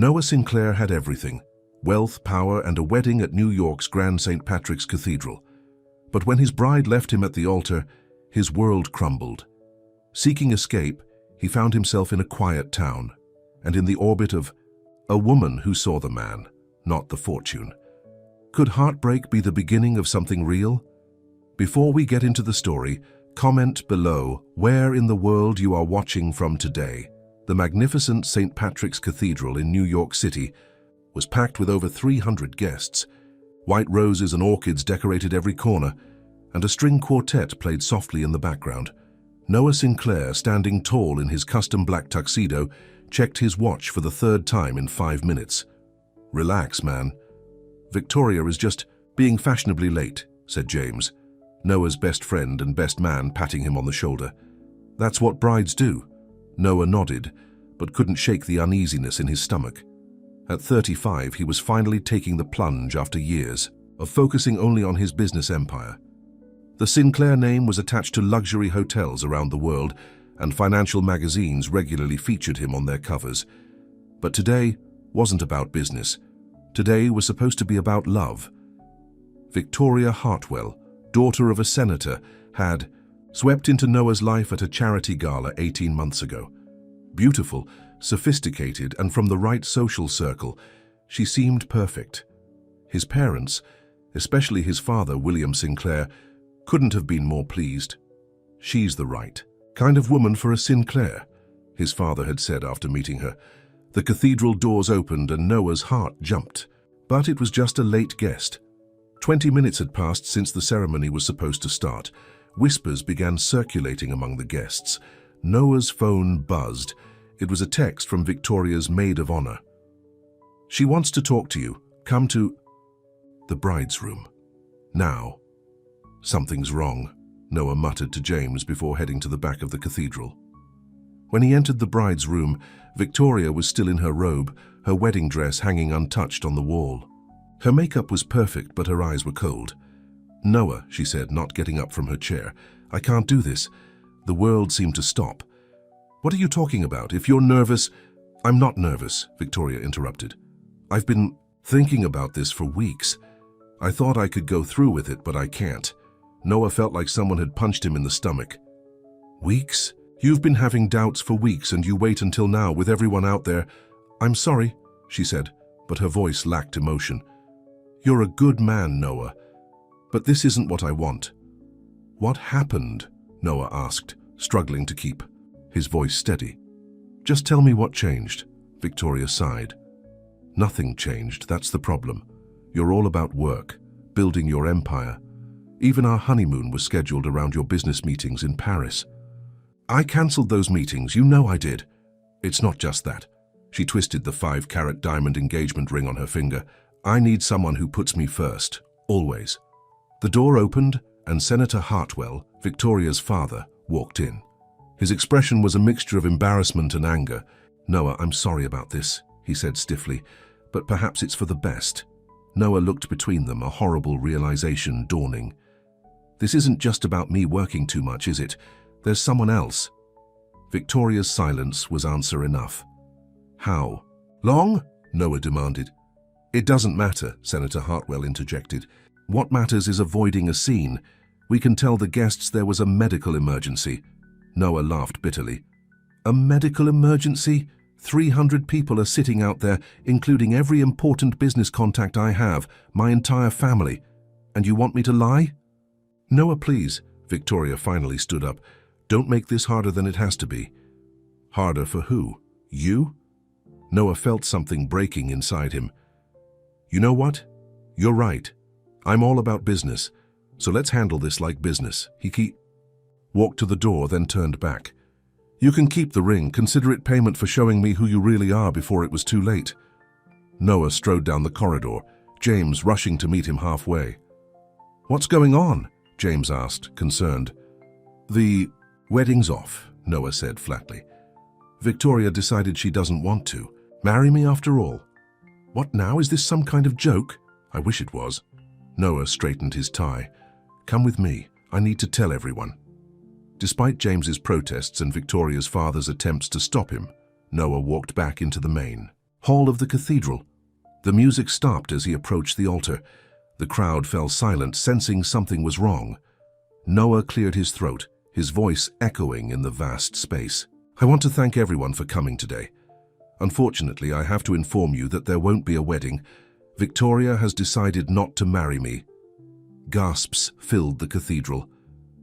Noah Sinclair had everything: wealth, power, and a wedding at New York's Grand St. Patrick's Cathedral. But when his bride left him at the altar, his world crumbled. Seeking escape, he found himself in a quiet town, and in the orbit of a woman who saw the man, not the fortune. Could heartbreak be the beginning of something real? Before we get into the story, comment below where in the world you are watching from today. The magnificent St. Patrick's Cathedral in New York City was packed with over 300 guests. White roses and orchids decorated every corner, and a string quartet played softly in the background. Noah Sinclair, standing tall in his custom black tuxedo, checked his watch for the third time in 5 minutes. "Relax, man. Victoria is just being fashionably late," said James, Noah's best friend and best man, patting him on the shoulder. "That's what brides do." Noah nodded, but couldn't shake the uneasiness in his stomach. At 35, he was finally taking the plunge after years of focusing only on his business empire. The Sinclair name was attached to luxury hotels around the world, and financial magazines regularly featured him on their covers. But today wasn't about business. Today was supposed to be about love. Victoria Hartwell, daughter of a senator, had swept into Noah's life at a charity gala 18 months ago. Beautiful, sophisticated, and from the right social circle, she seemed perfect. His parents, especially his father, William Sinclair, couldn't have been more pleased. "She's the right kind of woman for a Sinclair," his father had said after meeting her. The cathedral doors opened and Noah's heart jumped. But it was just a late guest. 20 minutes had passed since the ceremony was supposed to start. Whispers began circulating among the guests. Noah's phone buzzed. It was a text from Victoria's maid of honor. "She wants to talk to you. Come to the bride's room now." "Something's wrong," Noah muttered to James before heading to the back of the cathedral. When he entered the bride's room, Victoria was still in her robe, her wedding dress hanging untouched on the wall. Her makeup was perfect, but her eyes were cold. "Noah," she said, not getting up from her chair, "I can't do this." The world seemed to stop. "What are you talking about? If you're nervous—" "I'm not nervous," Victoria interrupted. "I've been thinking about this for weeks. I thought I could go through with it, but I can't." Noah felt like someone had punched him in the stomach. "Weeks? You've been having doubts for weeks, and you wait until now with everyone out there." "I'm sorry," she said, but her voice lacked emotion. "You're a good man, Noah, but this isn't what I want." "What happened?" Noah asked, struggling to keep his voice steady. "Just tell me what changed," Victoria sighed. "Nothing changed, that's the problem. You're all about work, building your empire. Even our honeymoon was scheduled around your business meetings in Paris." "I cancelled those meetings, you know I did." "It's not just that." She twisted the 5-carat diamond engagement ring on her finger. "I need someone who puts me first, always." The door opened, and Senator Hartwell, Victoria's father, walked in. His expression was a mixture of embarrassment and anger. "Noah, I'm sorry about this," he said stiffly, "but perhaps it's for the best." Noah looked between them, a horrible realization dawning. "This isn't just about me working too much, is it? There's someone else." Victoria's silence was answer enough. "How long?" Noah demanded. "It doesn't matter," Senator Hartwell interjected. "What matters is avoiding a scene. We can tell the guests there was a medical emergency." Noah laughed bitterly. "A medical emergency? 300 people are sitting out there, including every important business contact I have, my entire family. And you want me to lie?" "Noah, please." Victoria finally stood up. "Don't make this harder than it has to be." "Harder for who? You?" Noah felt something breaking inside him. "You know what? You're right. I'm all about business. So let's handle this like business." He walked to the door, then turned back. "You can keep the ring. Consider it payment for showing me who you really are before it was too late." Noah strode down the corridor, James rushing to meet him halfway. "What's going on?" James asked, concerned. "The wedding's off," Noah said flatly. "Victoria decided she doesn't want to. Marry me after all." "What now? Is this some kind of joke?" "I wish it was." Noah straightened his tie. "Come with me. I need to tell everyone." Despite James's protests and Victoria's father's attempts to stop him, Noah walked back into the main Hall of the cathedral. The music stopped as he approached the altar. The crowd fell silent, sensing something was wrong. Noah cleared his throat, his voice echoing in the vast space. I want to thank everyone for coming today. Unfortunately, I have to inform you that there won't be a wedding. Victoria has decided not to marry me. Gasps filled the cathedral.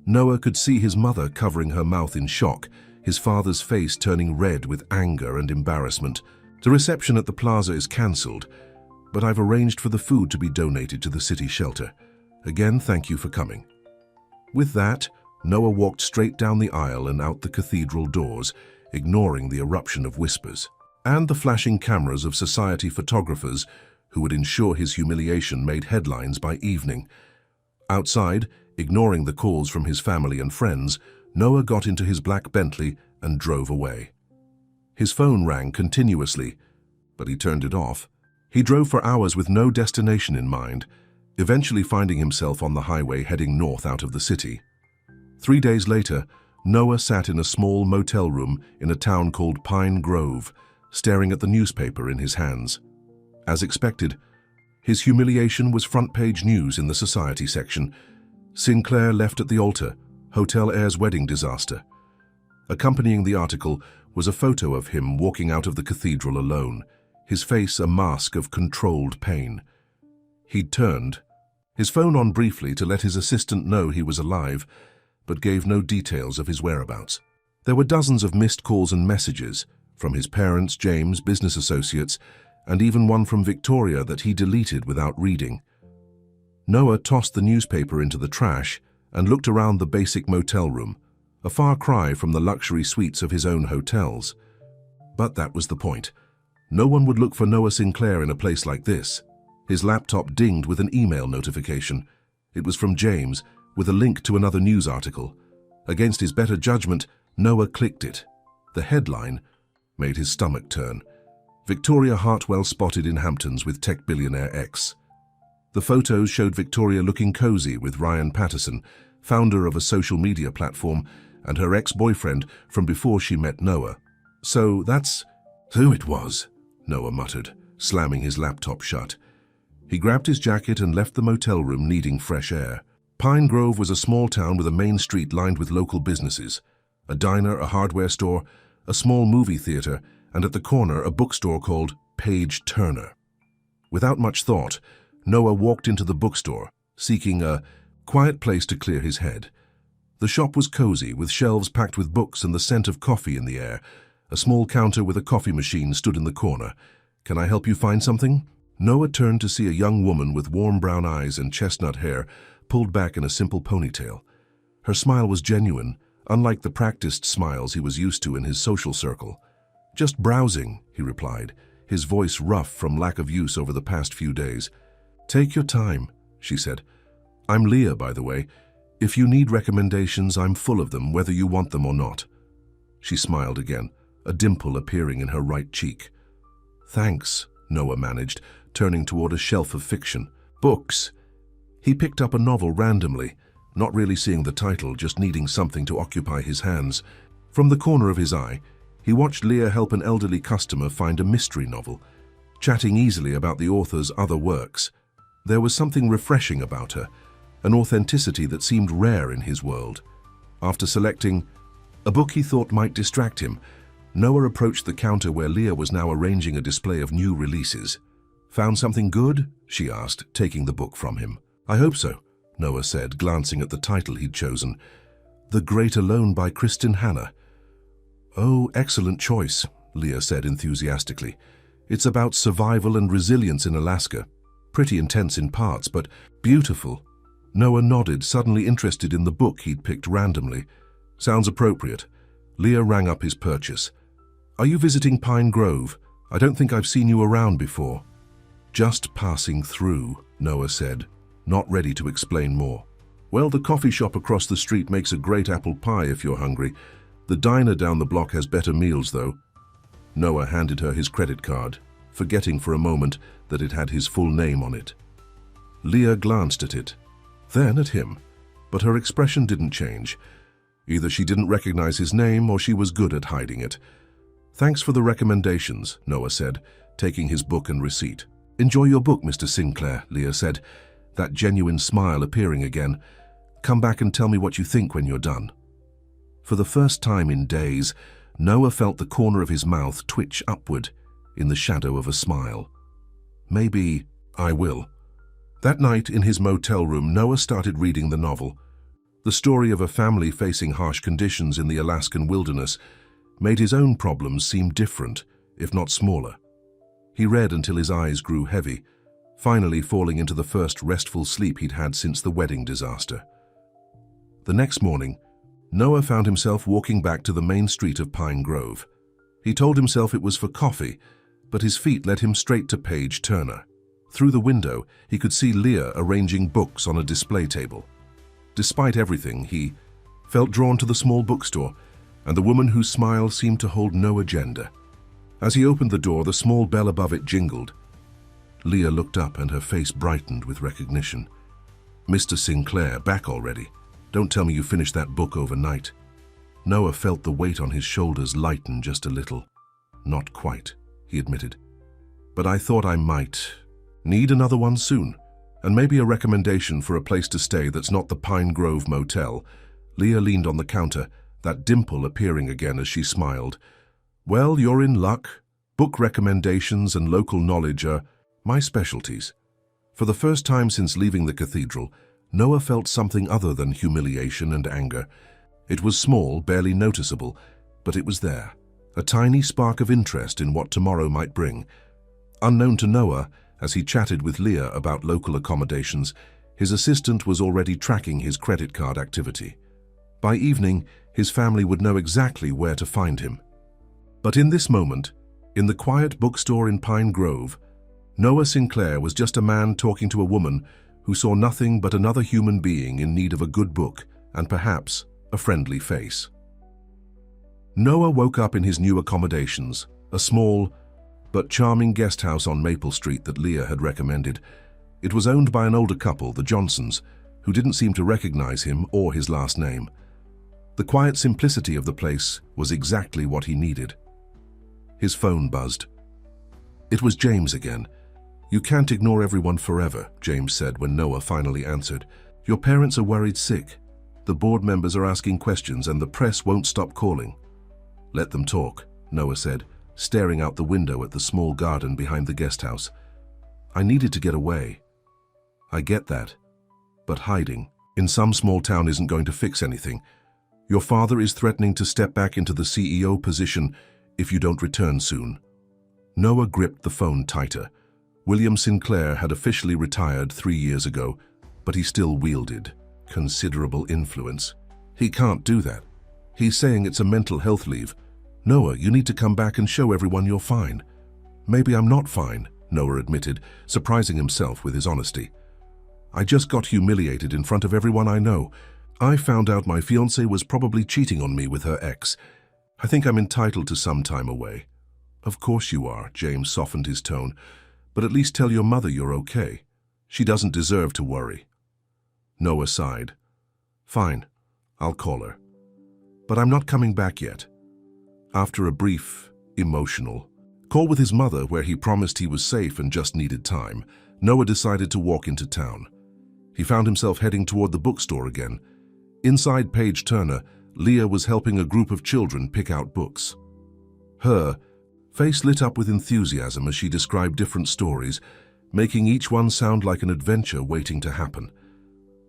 Noah could see his mother covering her mouth in shock, his father's face turning red with anger and embarrassment. The reception at the plaza is cancelled, but I've arranged for the food to be donated to the city shelter. Again, thank you for coming. With that, Noah walked straight down the aisle and out the cathedral doors, ignoring the eruption of whispers and the flashing cameras of society photographers who would ensure his humiliation made headlines by evening. Outside, ignoring the calls from his family and friends, Noah got into his black Bentley and drove away. His phone rang continuously, but he turned it off. He drove for hours with no destination in mind, eventually finding himself on the highway heading north out of the city. 3 days later, Noah sat in a small motel room in a town called Pine Grove, staring at the newspaper in his hands. As expected, his humiliation was front-page news in the society section. Sinclair left at the altar, hotel heir's wedding disaster. Accompanying the article was a photo of him walking out of the cathedral alone, his face a mask of controlled pain. He'd turned, his phone on briefly to let his assistant know he was alive, but gave no details of his whereabouts. There were dozens of missed calls and messages, from his parents, James, business associates, and even one from Victoria that he deleted without reading. Noah tossed the newspaper into the trash and looked around the basic motel room, a far cry from the luxury suites of his own hotels. But that was the point. No one would look for Noah Sinclair in a place like this. His laptop dinged with an email notification. It was from James, with a link to another news article. Against his better judgment, Noah clicked it. The headline made his stomach turn. Victoria Hartwell spotted in Hamptons with tech billionaire X. The photos showed Victoria looking cozy with Ryan Patterson, founder of a social media platform, and her ex-boyfriend from before she met Noah. So that's who it was, Noah muttered, slamming his laptop shut. He grabbed his jacket and left the motel room needing fresh air. Pine Grove was a small town with a main street lined with local businesses. A diner, a hardware store, a small movie theater, and at the corner a bookstore called Page Turner. Without much thought, Noah walked into the bookstore, seeking a quiet place to clear his head. The shop was cozy, with shelves packed with books and the scent of coffee in the air. A small counter with a coffee machine stood in the corner. Can I help you find something? Noah turned to see a young woman with warm brown eyes and chestnut hair pulled back in a simple ponytail. Her smile was genuine, unlike the practiced smiles he was used to in his social circle. Just browsing, he replied, his voice rough from lack of use over the past few days. Take your time, she said. I'm Leah, by the way. If you need recommendations, I'm full of them, whether you want them or not. She smiled again, a dimple appearing in her right cheek. Thanks, Noah managed, turning toward a shelf of fiction. Books. He picked up a novel randomly, not really seeing the title, just needing something to occupy his hands. From the corner of his eye, he watched Leah help an elderly customer find a mystery novel, chatting easily about the author's other works. There was something refreshing about her, an authenticity that seemed rare in his world. After selecting a book he thought might distract him, Noah approached the counter where Leah was now arranging a display of new releases. Found something good? She asked, taking the book from him. I hope so, Noah said, glancing at the title he'd chosen. The Great Alone by Kristen Hanna. Oh, excellent choice, Leah said enthusiastically. It's about survival and resilience in Alaska. Pretty intense in parts, but beautiful. Noah nodded, suddenly interested in the book he'd picked randomly. Sounds appropriate. Leah rang up his purchase. Are you visiting Pine Grove? I don't think I've seen you around before. Just passing through, Noah said, not ready to explain more. Well, the coffee shop across the street makes a great apple pie if you're hungry. The diner down the block has better meals, though. Noah handed her his credit card, forgetting for a moment that it had his full name on it. Leah glanced at it, then at him, but her expression didn't change. Either she didn't recognize his name or she was good at hiding it. Thanks for the recommendations, Noah said, taking his book and receipt. "Enjoy your book, Mr. Sinclair," Leah said, that genuine smile appearing again. "Come back and tell me what you think when you're done." For the first time in days, Noah felt the corner of his mouth twitch upward in the shadow of a smile. "Maybe I will." That night in his motel room, Noah started reading the novel. The story of a family facing harsh conditions in the Alaskan wilderness made his own problems seem different, if not smaller. He read until his eyes grew heavy, finally falling into the first restful sleep he'd had since the wedding disaster. The next morning, Noah found himself walking back to the main street of Pine Grove. He told himself it was for coffee, but his feet led him straight to Paige Turner. Through the window, he could see Leah arranging books on a display table. Despite everything, he felt drawn to the small bookstore and the woman whose smile seemed to hold no agenda. As he opened the door, the small bell above it jingled. Leah looked up and her face brightened with recognition. "Mr. Sinclair, back already? Don't tell me you finished that book overnight." Noah felt the weight on his shoulders lighten just a little. "Not quite," he admitted. "But I thought I might need another one soon, and maybe a recommendation for a place to stay that's not the Pine Grove Motel." Leah leaned on the counter, that dimple appearing again as she smiled. "Well, you're in luck. Book recommendations and local knowledge are my specialties." For the first time since leaving the cathedral, Noah felt something other than humiliation and anger. It was small, barely noticeable, but it was there, a tiny spark of interest in what tomorrow might bring. Unknown to Noah, as he chatted with Leah about local accommodations, his assistant was already tracking his credit card activity. By evening, his family would know exactly where to find him. But in this moment, in the quiet bookstore in Pine Grove, Noah Sinclair was just a man talking to a woman who saw nothing but another human being in need of a good book and perhaps a friendly face. Noah woke up in his new accommodations, a small but charming guest house on Maple Street that Leah had recommended. It was owned by an older couple, the Johnsons, who didn't seem to recognize him or his last name. The quiet simplicity of the place was exactly what he needed. His phone buzzed. It was James again. "You can't ignore everyone forever," James said when Noah finally answered. "Your parents are worried sick. The board members are asking questions and the press won't stop calling." "Let them talk," Noah said, staring out the window at the small garden behind the guest house. "I needed to get away." "I get that. But hiding in some small town isn't going to fix anything. Your father is threatening to step back into the CEO position if you don't return soon." Noah gripped the phone tighter. William Sinclair had officially retired 3 years ago, but he still wielded considerable influence. "He can't do that. He's saying it's a mental health leave. Noah, you need to come back and show everyone you're fine." "Maybe I'm not fine," Noah admitted, surprising himself with his honesty. "I just got humiliated in front of everyone I know. I found out my fiancée was probably cheating on me with her ex. I think I'm entitled to some time away." "Of course you are," James softened his tone. "But at least tell your mother you're okay. She doesn't deserve to worry." Noah sighed. "Fine, I'll call her. But I'm not coming back yet." After a brief, emotional call with his mother where he promised he was safe and just needed time, Noah decided to walk into town. He found himself heading toward the bookstore again. Inside Paige Turner, Leah was helping a group of children pick out books. Her face lit up with enthusiasm as she described different stories, making each one sound like an adventure waiting to happen.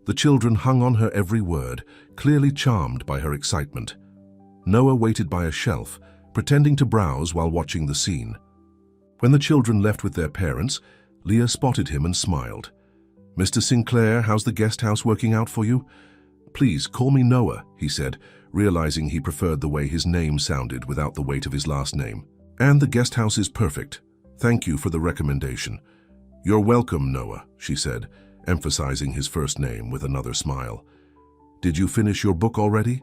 The children hung on her every word, clearly charmed by her excitement. Noah waited by a shelf, pretending to browse while watching the scene. When the children left with their parents, Leah spotted him and smiled. "Mr. Sinclair, how's the guest house working out for you?" "Please, call me Noah," he said, realizing he preferred the way his name sounded without the weight of his last name. "And the guest house is perfect. Thank you for the recommendation." "You're welcome, Noah," she said, emphasizing his first name with another smile. "Did you finish your book already?"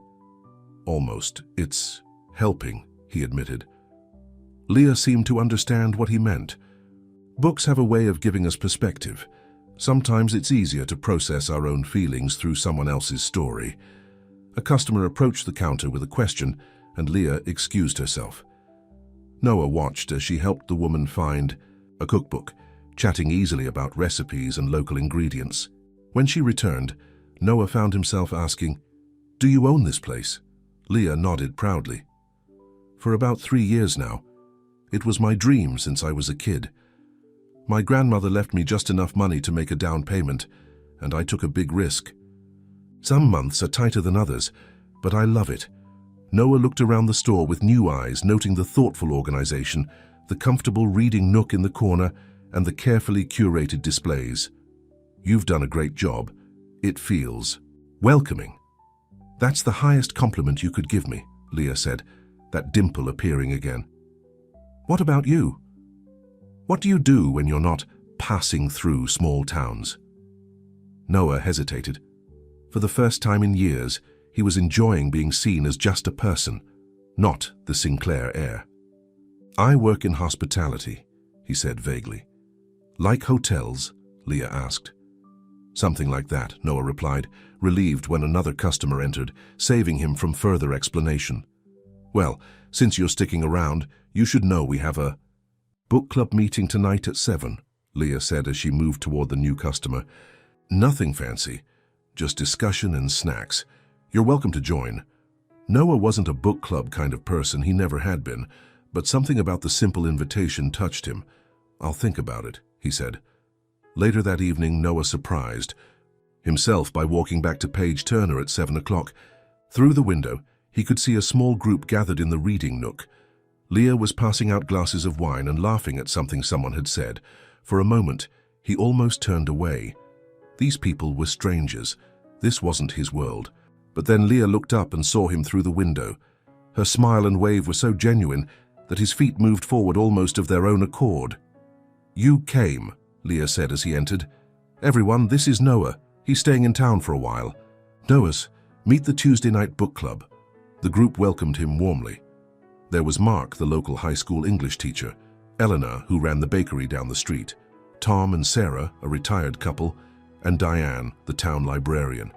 "Almost. It's helping," he admitted. Leah seemed to understand what he meant. Books have a way of giving us perspective. Sometimes it's easier to process our own feelings through someone else's story. A customer approached the counter with a question, and Leah excused herself. Noah watched as she helped the woman find a cookbook, chatting easily about recipes and local ingredients. When she returned, Noah found himself asking, "Do you own this place?" Leah nodded proudly. "For about 3 years now. It was my dream since I was a kid. My grandmother left me just enough money to make a down payment, and I took a big risk. Some months are tighter than others, but I love it." Noah looked around the store with new eyes, noting the thoughtful organization, the comfortable reading nook in the corner, and the carefully curated displays. "You've done a great job. It feels welcoming." "That's the highest compliment you could give me," Leah said, that dimple appearing again. "What about you? What do you do when you're not passing through small towns?" Noah hesitated. For the first time in years, he was enjoying being seen as just a person, not the Sinclair heir. "I work in hospitality," he said vaguely. "Like hotels?" Leah asked. "Something like that," Noah replied, relieved when another customer entered, saving him from further explanation. "Well, since you're sticking around, you should know we have a book club meeting tonight at 7, Leah said as she moved toward the new customer. "Nothing fancy, just discussion and snacks. You're welcome to join." Noah wasn't a book club kind of person, he never had been, but something about the simple invitation touched him. "I'll think about it," he said. Later that evening, Noah surprised himself by walking back to Page Turner at 7 o'clock. Through the window, he could see a small group gathered in the reading nook. Leah was passing out glasses of wine and laughing at something someone had said. For a moment, he almost turned away. These people were strangers. This wasn't his world. But then Leah looked up and saw him through the window. Her smile and wave were so genuine that his feet moved forward almost of their own accord. "You came," Leah said as he entered. "Everyone, this is Noah. He's staying in town for a while. Noah's, meet the Tuesday night book club." The group welcomed him warmly. There was Mark, the local high school English teacher, Eleanor, who ran the bakery down the street, Tom and Sarah, a retired couple, and Diane, the town librarian.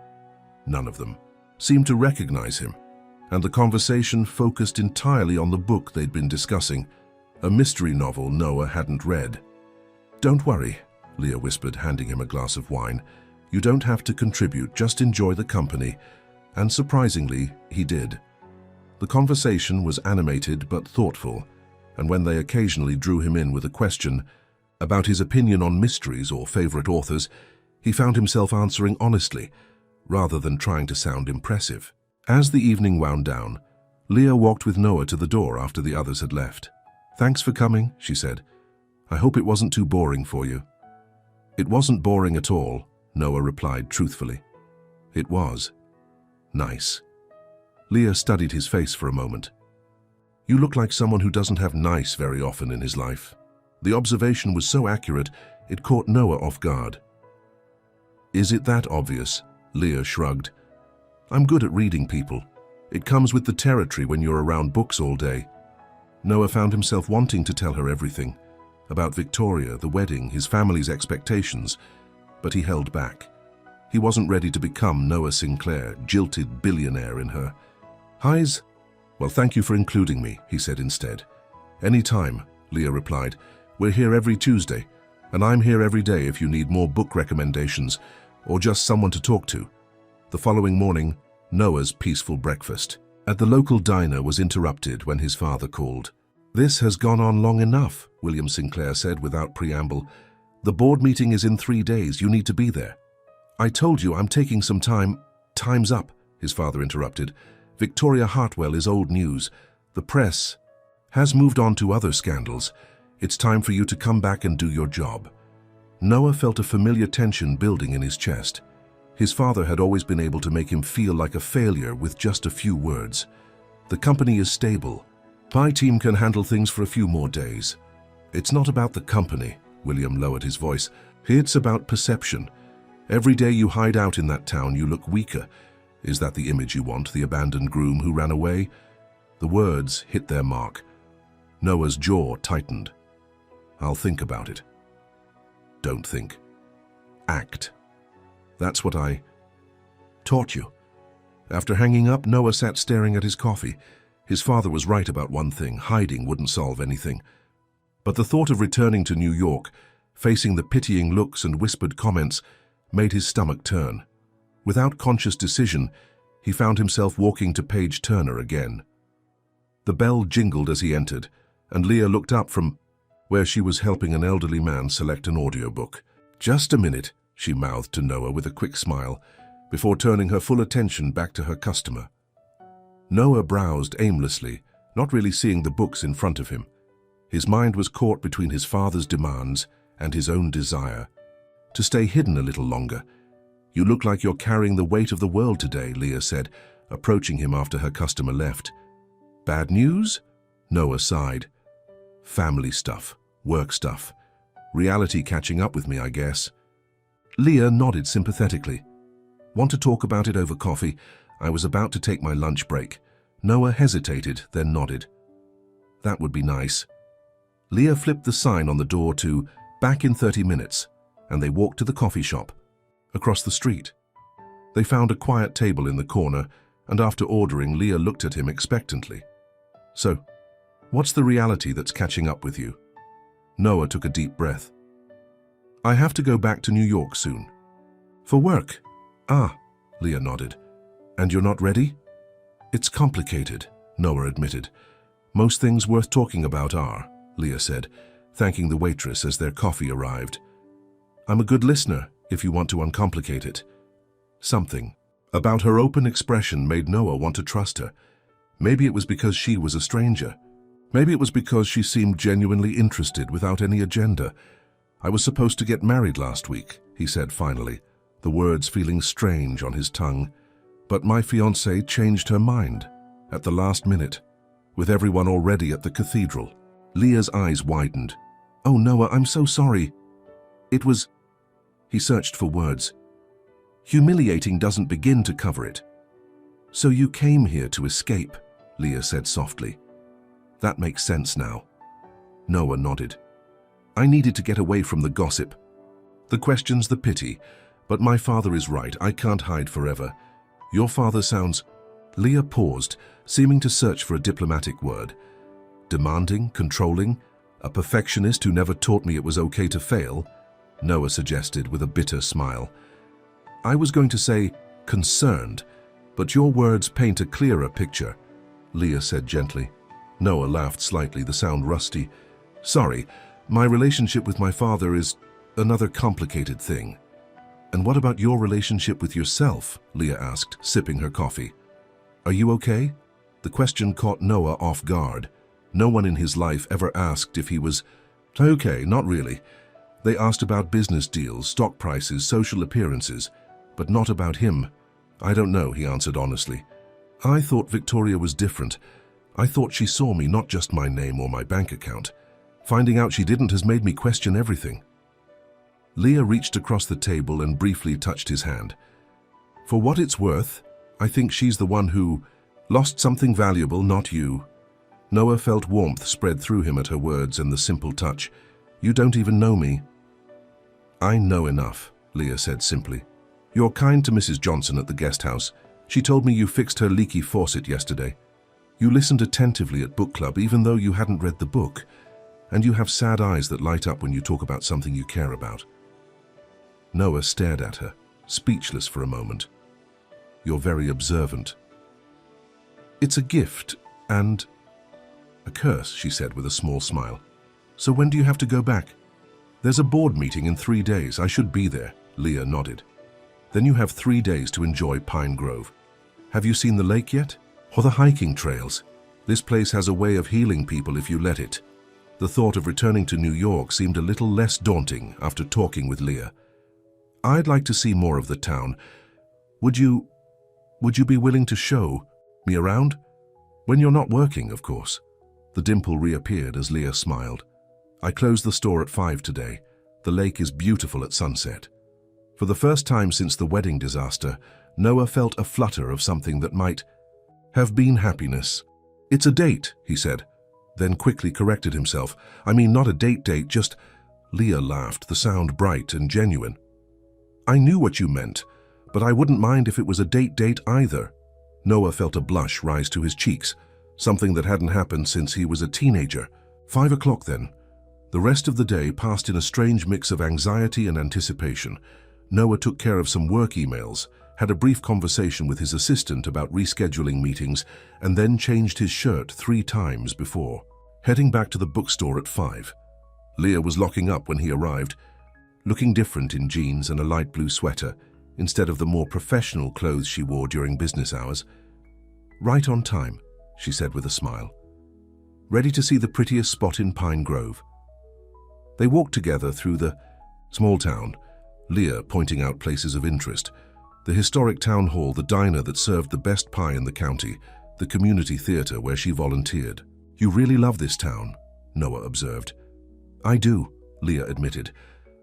None of them seemed to recognize him, and the conversation focused entirely on the book they'd been discussing, a mystery novel Noah hadn't read. "Don't worry," Leah whispered, handing him a glass of wine. "You don't have to contribute, just enjoy the company." And surprisingly, he did. The conversation was animated but thoughtful, and when they occasionally drew him in with a question about his opinion on mysteries or favorite authors, he found himself answering honestly, rather than trying to sound impressive. As the evening wound down, Leah walked with Noah to the door after the others had left. "Thanks for coming," she said. "I hope it wasn't too boring for you." "It wasn't boring at all," Noah replied truthfully. "It was nice." Leah studied his face for a moment. "You look like someone who doesn't have nice very often in his life." The observation was so accurate, it caught Noah off guard. "Is it that obvious?" Leah shrugged. "I'm good at reading people. It comes with the territory when you're around books all day." Noah found himself wanting to tell her everything, about Victoria, the wedding, his family's expectations, but he held back. He wasn't ready to become Noah Sinclair, jilted billionaire in her. "Highs? Well, thank you for including me," he said instead. "Any time," Leah replied. "We're here every Tuesday, and I'm here every day if you need more book recommendations or just someone to talk to." The following morning, Noah's peaceful breakfast at the local diner was interrupted when his father called. "This has gone on long enough," William Sinclair said without preamble. "The board meeting is in 3 days. You need to be there." "I told you I'm taking some time." "Time's up," his father interrupted. "Victoria Hartwell is old news. The press has moved on to other scandals. It's time for you to come back and do your job." Noah felt a familiar tension building in his chest. His father had always been able to make him feel like a failure with just a few words. "The company is stable. My team can handle things for a few more days." "It's not about the company," William lowered his voice. "It's about perception. Every day you hide out in that town, you look weaker. Is that the image you want, the abandoned groom who ran away?" The words hit their mark. Noah's jaw tightened. "I'll think about it." "Don't think. Act. That's what I taught you." After hanging up, Noah sat staring at his coffee. His father was right about one thing: hiding wouldn't solve anything. But the thought of returning to New York, facing the pitying looks and whispered comments, made his stomach turn. Without conscious decision, he found himself walking to Page Turner again. The bell jingled as he entered, and Leah looked up from where she was helping an elderly man select an audiobook. "Just a minute," she mouthed to Noah with a quick smile, before turning her full attention back to her customer. Noah browsed aimlessly, not really seeing the books in front of him. His mind was caught between his father's demands and his own desire to stay hidden a little longer. "You look like you're carrying the weight of the world today," Leah said, approaching him after her customer left. "Bad news?" Noah sighed. "Family stuff, work stuff. Reality catching up with me, I guess." Leah nodded sympathetically. "Want to talk about it over coffee? I was about to take my lunch break." Noah hesitated, then nodded. "That would be nice." Leah flipped the sign on the door to "Back in 30 minutes, and they walked to the coffee shop across the street. They found a quiet table in the corner, and after ordering, Leah looked at him expectantly. "So, what's the reality that's catching up with you?" Noah took a deep breath. "I have to go back to New York soon." "For work?" "Ah," Leah nodded. "And you're not ready?" "It's complicated," Noah admitted. "Most things worth talking about are," Leah said, thanking the waitress as their coffee arrived. "I'm a good listener, if you want to uncomplicate it." Something about her open expression made Noah want to trust her. Maybe it was because she was a stranger. Maybe it was because she seemed genuinely interested without any agenda. "I was supposed to get married last week," he said finally, the words feeling strange on his tongue. "But my fiancée changed her mind at the last minute, with everyone already at the cathedral." Leah's eyes widened. "Oh, Noah, I'm so sorry. It was..." He searched for words. "Humiliating doesn't begin to cover it." "So you came here to escape," Leah said softly. "That makes sense now." Noah nodded. "I needed to get away from the gossip. The questions, the pity. But my father is right. I can't hide forever. Your father sounds..." Leah paused, seeming to search for a diplomatic word. "Demanding, controlling, a perfectionist who never taught me it was okay to fail," Noah suggested with a bitter smile. "I was going to say concerned, but your words paint a clearer picture," Leah said gently. Noah laughed slightly, the sound rusty. "Sorry, my relationship with my father is another complicated thing." "And what about your relationship with yourself?" Leah asked, sipping her coffee. "Are you okay?" The question caught Noah off guard. No one in his life ever asked if he was okay. Not really. They asked about business deals, stock prices, social appearances, but not about him. "I don't know," he answered honestly. "I thought Victoria was different. I thought she saw me, not just my name or my bank account. Finding out she didn't has made me question everything." Leah reached across the table and briefly touched his hand. "For what it's worth, I think she's the one who lost something valuable, not you." Noah felt warmth spread through him at her words and the simple touch. "You don't even know me." "I know enough," Leah said simply. "You're kind to Mrs. Johnson at the guest house. She told me you fixed her leaky faucet yesterday. You listened attentively at book club even though you hadn't read the book. And you have sad eyes that light up when you talk about something you care about." Noah stared at her, speechless for a moment. "You're very observant." "It's a gift and a curse," she said with a small smile. "So when do you have to go back?" "There's a board meeting in 3 days. I should be there," Leah nodded. "Then you have 3 days to enjoy Pine Grove. Have you seen the lake yet? Or the hiking trails? This place has a way of healing people if you let it." The thought of returning to New York seemed a little less daunting after talking with Leah. "I'd like to see more of the town. Would you be willing to show me around? When you're not working, of course." The dimple reappeared as Leah smiled. "I closed the store at 5 today. The lake is beautiful at sunset." For the first time since the wedding disaster, Noah felt a flutter of something that might have been happiness. "It's a date," he said, then quickly corrected himself. "I mean, not a date, just..." Leah laughed, the sound bright and genuine. "I knew what you meant, but I wouldn't mind if it was a date either." Noah felt a blush rise to his cheeks. something that hadn't happened since he was a teenager. 5 o'clock then. The rest of the day passed in a strange mix of anxiety and anticipation. Noah took care of some work emails, had a brief conversation with his assistant about rescheduling meetings, and then changed his shirt 3 times before heading back to the bookstore at 5. Leah was locking up when he arrived, looking different in jeans and a light blue sweater, instead of the more professional clothes she wore during business hours. "Right on time," she said with a smile. "Ready to see the prettiest spot in Pine Grove." They walked together through the small town, Leah pointing out places of interest: the historic town hall, the diner that served the best pie in the county, the community theater where she volunteered. "You really love this town," Noah observed. "I do," Leah admitted.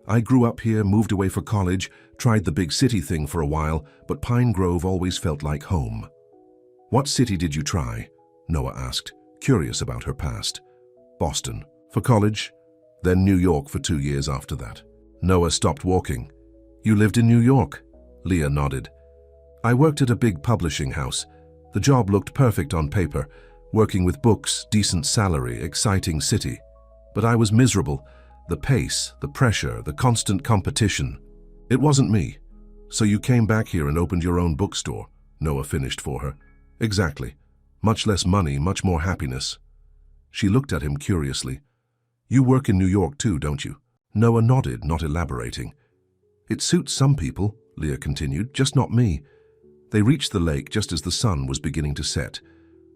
"I grew up here, moved away for college, tried the big city thing for a while, but Pine Grove always felt like home." "What city did you try?" Noah asked, curious about her past. "Boston, for college, then New York for 2 years after that." Noah stopped walking. "You lived in New York?" Leah nodded. "I worked at a big publishing house. The job looked perfect on paper, working with books, decent salary, exciting city. But I was miserable. The pace, the pressure, the constant competition. It wasn't me." "So you came back here and opened your own bookstore," Noah finished for her. "Exactly. Much less money, much more happiness." She looked at him curiously. "You work in New York too, don't you?" Noah nodded, not elaborating. "It suits some people," Leah continued, "just not me." They reached the lake just as the sun was beginning to set.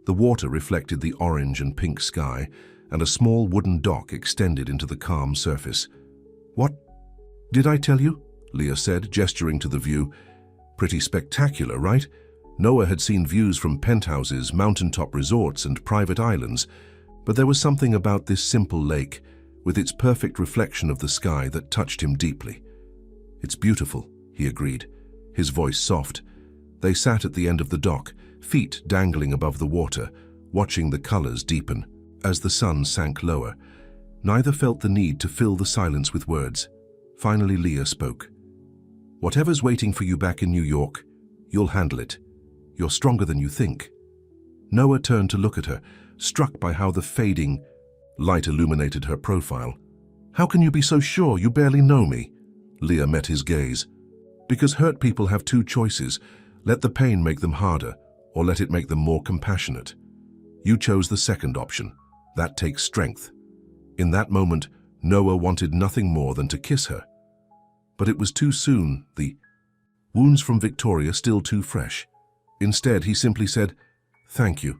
The water reflected the orange and pink sky, and a small wooden dock extended into the calm surface. "What did I tell you?" Leah said, gesturing to the view. "Pretty spectacular, right?" Noah had seen views from penthouses, mountaintop resorts, and private islands, but there was something about this simple lake, with its perfect reflection of the sky, that touched him deeply. "It's beautiful," he agreed, his voice soft. They sat at the end of the dock, feet dangling above the water, watching the colors deepen. As the sun sank lower, neither felt the need to fill the silence with words. Finally, Leah spoke. "Whatever's waiting for you back in New York, you'll handle it. You're stronger than you think." Noah turned to look at her, struck by how the fading light illuminated her profile. "How can you be so sure? You barely know me." Leah met his gaze. "Because hurt people have 2 choices. Let the pain make them harder, or let it make them more compassionate. You chose the second option. That takes strength." In that moment, Noah wanted nothing more than to kiss her. But it was too soon, the wounds from Victoria still too fresh. Instead, he simply said, "Thank you."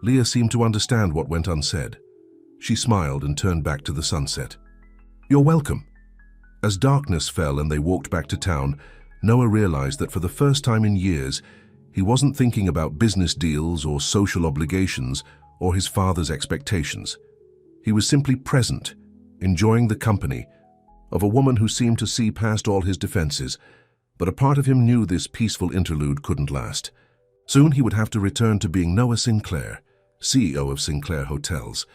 Leah seemed to understand what went unsaid. She smiled and turned back to the sunset. "You're welcome." As darkness fell and they walked back to town, Noah realized that for the first time in years, he wasn't thinking about business deals or social obligations or his father's expectations. He was simply present, enjoying the company of a woman who seemed to see past all his defenses, but a part of him knew this peaceful interlude couldn't last. Soon he would have to return to being Noah Sinclair, CEO of Sinclair Hotels,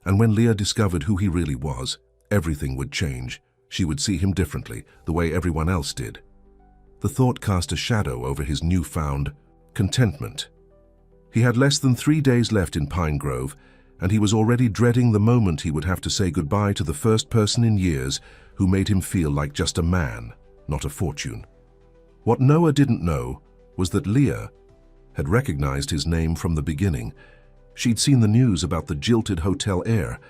and when Leah discovered who he really was, everything would change. She would see him differently, the way everyone else did. The thought cast a shadow over his newfound contentment. He had less than 3 days left in Pine Grove, and he was already dreading the moment he would have to say goodbye to the first person in years who made him feel like just a man, not a fortune. What Noah didn't know was that Leah had recognized his name from the beginning. She'd seen the news about the jilted hotel heir,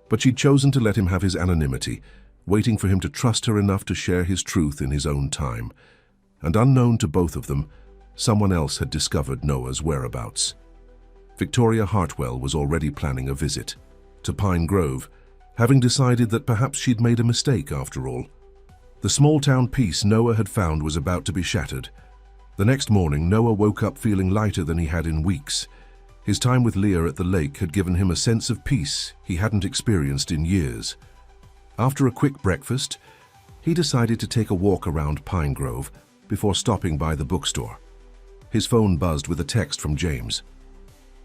but she'd chosen to let him have his anonymity, waiting for him to trust her enough to share his truth in his own time. And unknown to both of them, someone else had discovered Noah's whereabouts. Victoria Hartwell was already planning a visit to Pine Grove, having decided that perhaps she'd made a mistake after all. The small-town peace Noah had found was about to be shattered. The next morning, Noah woke up feeling lighter than he had in weeks. His time with Leah at the lake had given him a sense of peace he hadn't experienced in years. After a quick breakfast, he decided to take a walk around Pine Grove before stopping by the bookstore. His phone buzzed with a text from James.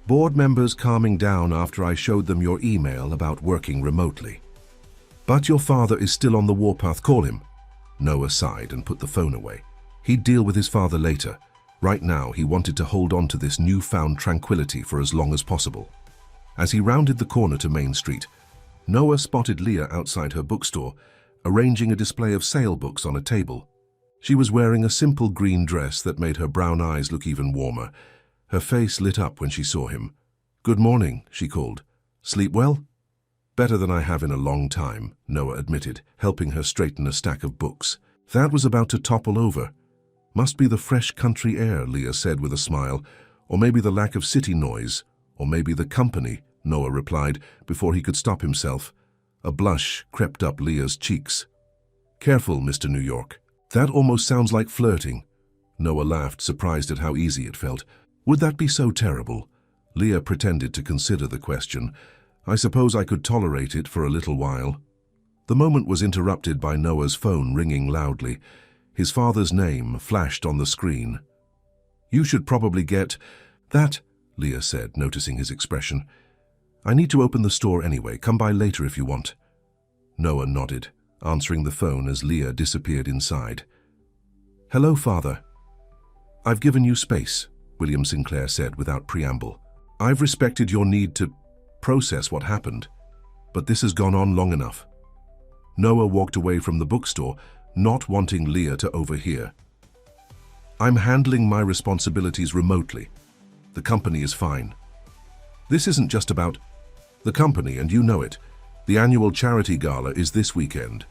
"Board members calming down after I showed them your email about working remotely. But your father is still on the warpath, call him." Noah sighed and put the phone away. He'd deal with his father later. Right now, he wanted to hold on to this newfound tranquility for as long as possible. As he rounded the corner to Main Street, Noah spotted Leah outside her bookstore, arranging a display of sale books on a table. She was wearing a simple green dress that made her brown eyes look even warmer. Her face lit up when she saw him. "Good morning," she called. "Sleep well?" "Better than I have in a long time," Noah admitted, helping her straighten a stack of books. That was about to topple over. "Must be the fresh country air," Leah said with a smile. "Or maybe the lack of city noise. Or maybe the company," Noah replied before he could stop himself. A blush crept up Leah's cheeks. "Careful, Mr. New York. That almost sounds like flirting." Noah laughed, surprised at how easy it felt. "Would that be so terrible?" Leah pretended to consider the question. "I suppose I could tolerate it for a little while." The moment was interrupted by Noah's phone ringing loudly. His father's name flashed on the screen. "You should probably get that," Leah said, noticing his expression. "I need to open the store anyway. Come by later if you want." Noah nodded, answering the phone as Leah disappeared inside. "Hello, Father." "I've given you space," William Sinclair said without preamble. "I've respected your need to process what happened, but this has gone on long enough." Noah walked away from the bookstore, not wanting Leah to overhear. "I'm handling my responsibilities remotely. The company is fine. This isn't just about the company, and you know it. The annual charity gala is this weekend.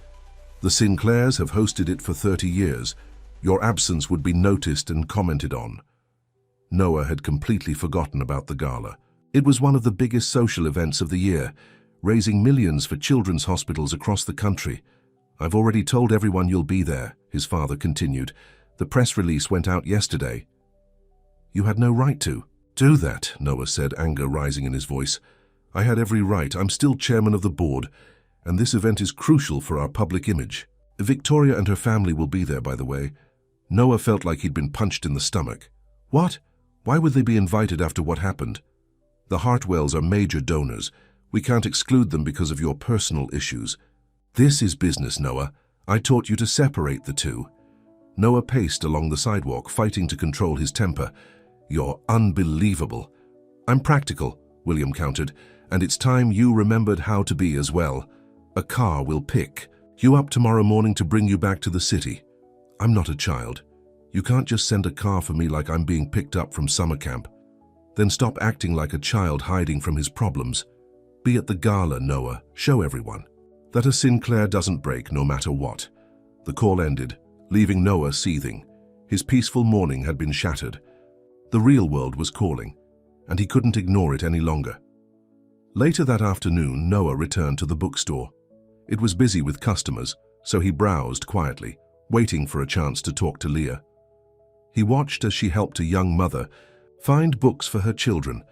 The Sinclairs have hosted it for 30 years. Your absence would be noticed and commented on." Noah had completely forgotten about the gala. It was one of the biggest social events of the year, raising millions for children's hospitals across the country. "I've already told everyone you'll be there," his father continued. "The press release went out yesterday." "You had no right to do that," Noah said, anger rising in his voice. "I had every right. I'm still chairman of the board, and this event is crucial for our public image. Victoria and her family will be there, by the way." Noah felt like he'd been punched in the stomach. "What? Why would they be invited after what happened?" "The Hartwells are major donors. We can't exclude them because of your personal issues." "This is business, Noah. I taught you to separate the two." Noah paced along the sidewalk, fighting to control his temper. "You're unbelievable." "I'm practical," William countered, "and it's time you remembered how to be as well. A car will pick you up tomorrow morning to bring you back to the city. I'm not a child. You can't just send a car for me like I'm being picked up from summer camp. Then stop acting like a child hiding from his problems. Be at the gala, Noah. Show everyone that a Sinclair doesn't break no matter what." The call ended, leaving Noah seething. His peaceful morning had been shattered. The real world was calling, and he couldn't ignore it any longer. Later that afternoon, Noah returned to the bookstore. It was busy with customers, so he browsed quietly, waiting for a chance to talk to Leah. He watched as she helped a young mother find books for her children,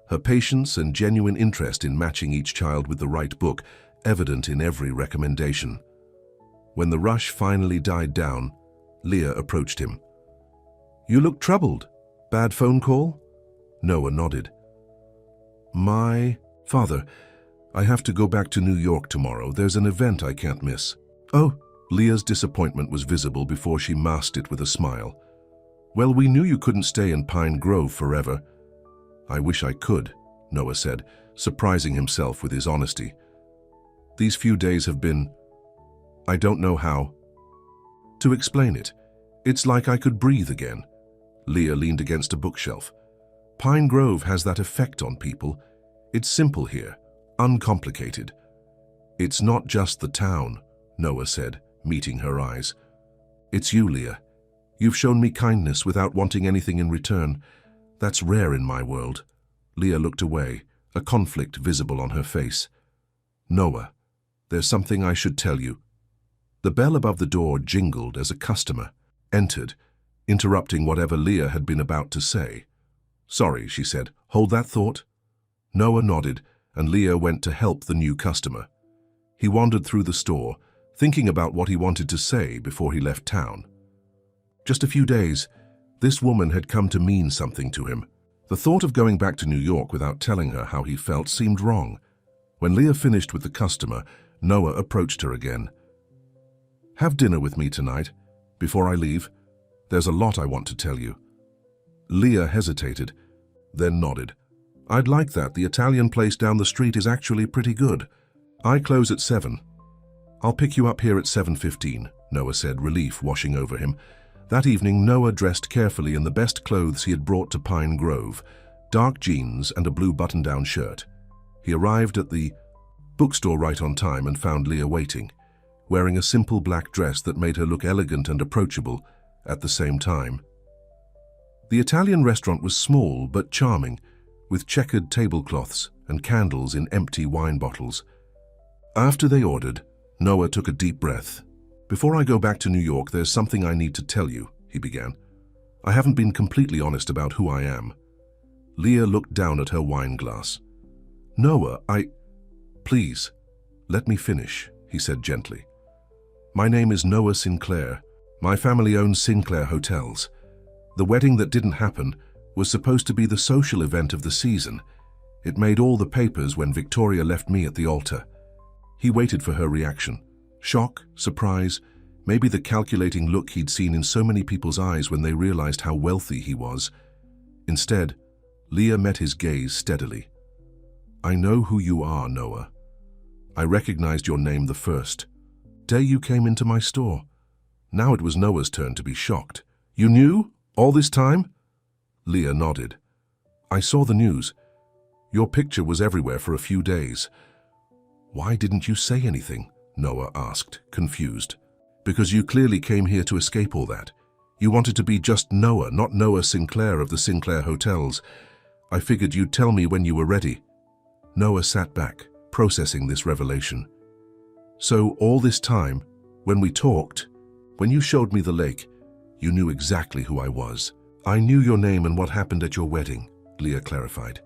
her patience and genuine interest in matching each child with the right book evident in every recommendation. When the rush finally died down, Leah approached him. "You look troubled. Bad phone call?" Noah nodded. "My father, I have to go back to New York tomorrow. There's an event I can't miss." "Oh," Leah's disappointment was visible before she masked it with a smile. "Well, we knew you couldn't stay in Pine Grove forever." "I wish I could," Noah said, surprising himself with his honesty. "These few days have been... I don't know how to explain it. It's like I could breathe again." Leah leaned against a bookshelf. "Pine Grove has that effect on people. It's simple here, uncomplicated." "It's not just the town," Noah said, meeting her eyes. "It's you, Leah. You've shown me kindness without wanting anything in return. That's rare in my world." Leah looked away, a conflict visible on her face. "Noah, there's something I should tell you." The bell above the door jingled as a customer entered, interrupting whatever Leah had been about to say. "Sorry," she said. "Hold that thought." Noah nodded, and Leah went to help the new customer. He wandered through the store, thinking about what he wanted to say before he left town. Just a few days, this woman had come to mean something to him. The thought of going back to New York without telling her how he felt seemed wrong. When Leah finished with the customer, Noah approached her again. "Have dinner with me tonight, before I leave. There's a lot I want to tell you." Leah hesitated, then nodded. I'd like that. The Italian place down the street is actually pretty good. I close at 7. I'll pick you up here at 7:15, Noah said, relief washing over him. That evening, Noah dressed carefully in the best clothes he had brought to Pine Grove, dark jeans and a blue button-down shirt. He arrived at the bookstore right on time and found Leah waiting, wearing a simple black dress that made her look elegant and approachable at the same time. The Italian restaurant was small but charming, with checkered tablecloths and candles in empty wine bottles. After they ordered, Noah took a deep breath. Before I go back to New York, there's something I need to tell you, he began. I haven't been completely honest about who I am. Leah looked down at her wine glass. Noah, Please, let me finish, he said gently. My name is Noah Sinclair. My family owns Sinclair Hotels. The wedding that didn't happen was supposed to be the social event of the season. It made all the papers when Victoria left me at the altar. He waited for her reaction. Shock, surprise, maybe the calculating look he'd seen in so many people's eyes when they realized how wealthy he was. Instead, Leah met his gaze steadily. I know who you are, Noah. I recognized your name the first day you came into my store. Now it was Noah's turn to be shocked. You knew? All this time? Leah nodded. I saw the news. Your picture was everywhere for a few days. Why didn't you say anything? Noah asked, confused. Because you clearly came here to escape all that. You wanted to be just Noah, not Noah Sinclair of the Sinclair Hotels. I figured you'd tell me when you were ready. Noah sat back, processing this revelation. So all this time, when we talked, when you showed me the lake, you knew exactly who I was. I knew your name and what happened at your wedding, Leah clarified.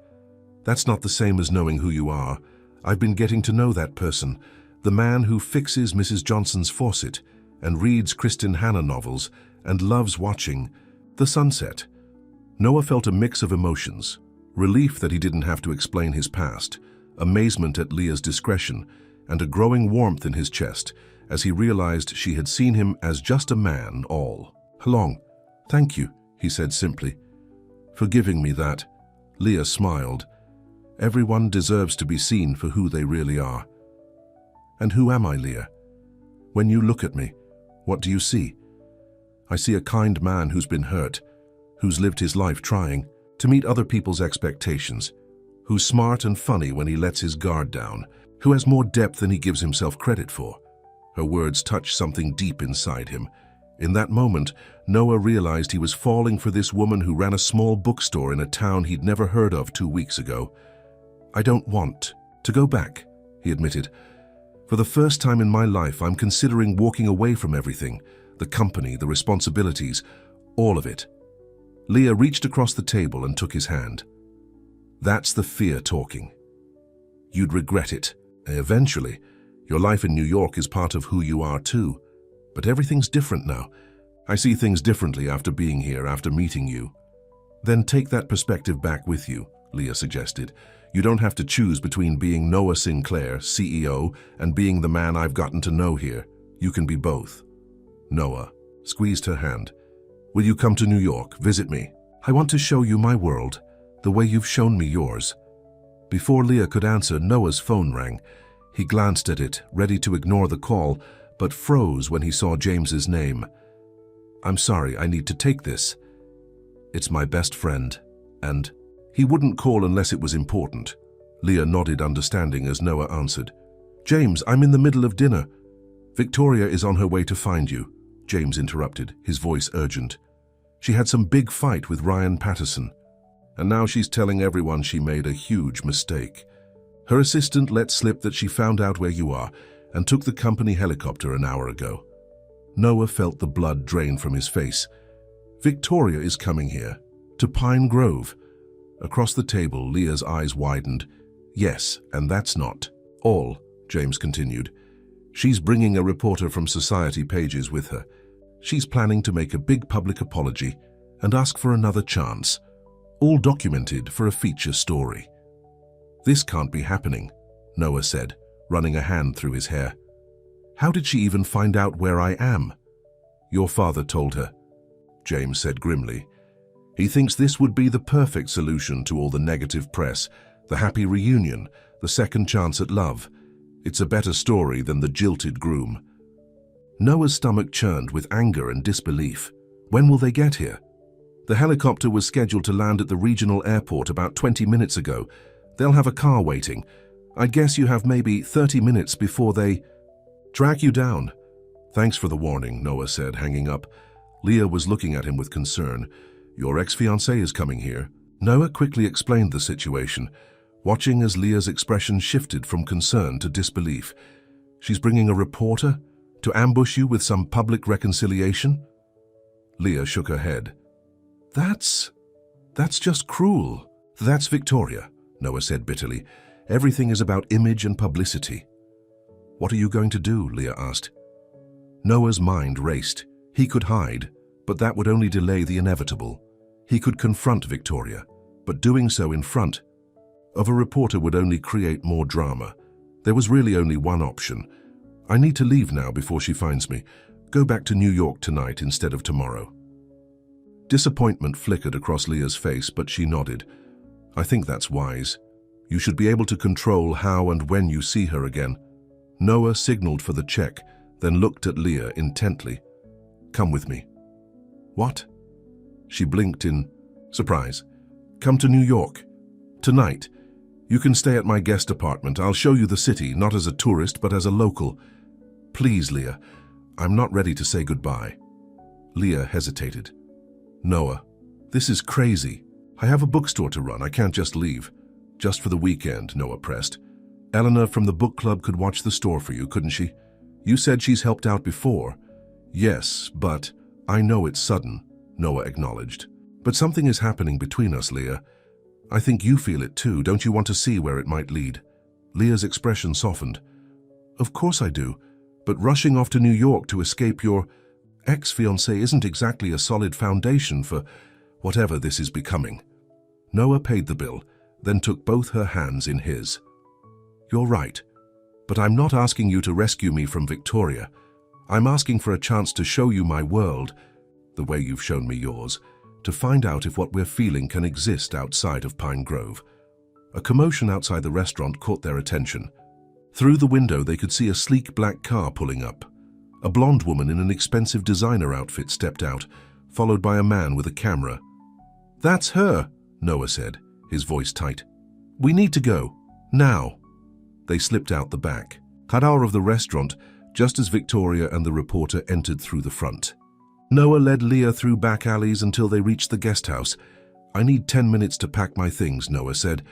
That's not the same as knowing who you are. I've been getting to know that person, the man who fixes Mrs. Johnson's faucet and reads Kristen Hanna novels and loves watching the sunset. Noah felt a mix of emotions, relief that he didn't have to explain his past, amazement at Leah's discretion, and a growing warmth in his chest as he realized she had seen him as just a man all along. Thank you, he said simply. For giving me that. Leah smiled. Everyone deserves to be seen for who they really are. And who am I, Leah? When you look at me, what do you see? I see a kind man who's been hurt, who's lived his life trying to meet other people's expectations, who's smart and funny when he lets his guard down, who has more depth than he gives himself credit for. Her words touched something deep inside him. In that moment, Noah realized he was falling for this woman who ran a small bookstore in a town he'd never heard of 2 weeks ago. I don't want to go back, he admitted. For the first time in my life, I'm considering walking away from everything, the company, the responsibilities, all of it. Leah reached across the table and took his hand. That's the fear talking. You'd regret it. Eventually, your life in New York is part of who you are too. But everything's different now. I see things differently after being here, after meeting you. Then take that perspective back with you, Leah suggested. You don't have to choose between being Noah Sinclair, CEO, and being the man I've gotten to know here. You can be both. Noah squeezed her hand. Will you come to New York, visit me? I want to show you my world, the way you've shown me yours. Before Leah could answer, Noah's phone rang. He glanced at it, ready to ignore the call, but froze when he saw James's name. I'm sorry, I need to take this. It's my best friend, and he wouldn't call unless it was important. Leah nodded understanding as Noah answered. James, I'm in the middle of dinner. Victoria is on her way to find you, James interrupted, his voice urgent. She had some big fight with Ryan Patterson, and now she's telling everyone she made a huge mistake. Her assistant let slip that she found out where you are and took the company helicopter an hour ago. Noah felt the blood drain from his face. Victoria is coming here, to Pine Grove. Across the table, Leah's eyes widened. Yes, and that's not all, James continued. She's bringing a reporter from Society Pages with her. She's planning to make a big public apology and ask for another chance, all documented for a feature story. This can't be happening, Noah said, running a hand through his hair. How did she even find out where I am? Your father told her, James said grimly. He thinks this would be the perfect solution to all the negative press, the happy reunion, the second chance at love. It's a better story than the jilted groom. Noah's stomach churned with anger and disbelief. When will they get here? The helicopter was scheduled to land at the regional airport about 20 minutes ago. They'll have a car waiting. I guess you have maybe 30 minutes before they track you down. Thanks for the warning, Noah said, hanging up. Leah was looking at him with concern. Your ex-fiancé is coming here. Noah quickly explained the situation, watching as Leah's expression shifted from concern to disbelief. She's bringing a reporter to ambush you with some public reconciliation? Leah shook her head. That's just cruel. That's Victoria, Noah said bitterly. Everything is about image and publicity. What are you going to do? Leah asked. Noah's mind raced. He could hide, but that would only delay the inevitable. He could confront Victoria, but doing so in front of a reporter would only create more drama. There was really only one option. I need to leave now before she finds me. Go back to New York tonight instead of tomorrow. Disappointment flickered across Leah's face, but she nodded. I think that's wise. You should be able to control how and when you see her again. Noah signaled for the check, then looked at Leah intently. Come with me. What? She blinked in surprise. Come to New York. Tonight. You can stay at my guest apartment. I'll show you the city, not as a tourist, but as a local. Please, Leah. I'm not ready to say goodbye. Leah hesitated. Noah, this is crazy. I have a bookstore to run. I can't just leave. Just for the weekend, Noah pressed. Eleanor from the book club could watch the store for you, couldn't she? You said she's helped out before. Yes, but I know it's sudden, Noah acknowledged. But something is happening between us, Leah. I think you feel it too. Don't you want to see where it might lead? Leah's expression softened. Of course I do, but rushing off to New York to escape your ex-fiancé isn't exactly a solid foundation for whatever this is becoming. Noah paid the bill, then took both her hands in his. You're right, but I'm not asking you to rescue me from Victoria. I'm asking for a chance to show you my world, the way you've shown me yours, to find out if what we're feeling can exist outside of Pine Grove. A commotion outside the restaurant caught their attention. Through the window they could see a sleek black car pulling up. A blonde woman in an expensive designer outfit stepped out, followed by a man with a camera. That's her, Noah said, his voice tight. We need to go. Now. They slipped out the back, cut out of the restaurant, just as Victoria and the reporter entered through the front. Noah led Leah through back alleys until they reached the guest house. I need 10 minutes to pack my things, Noah said,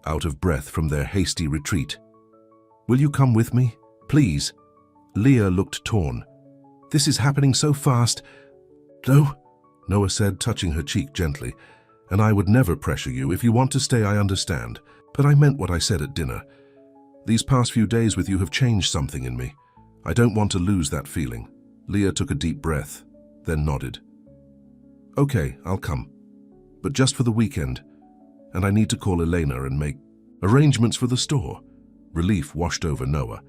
out of breath from their hasty retreat. Will you come with me? Please. Leah looked torn. This is happening so fast. No, Noah said, touching her cheek gently. And I would never pressure you. If you want to stay, I understand. But I meant what I said at dinner. These past few days with you have changed something in me. I don't want to lose that feeling. Leah took a deep breath, then nodded. Okay, I'll come. But just for the weekend. And I need to call Elena and make arrangements for the store. Relief washed over Noah.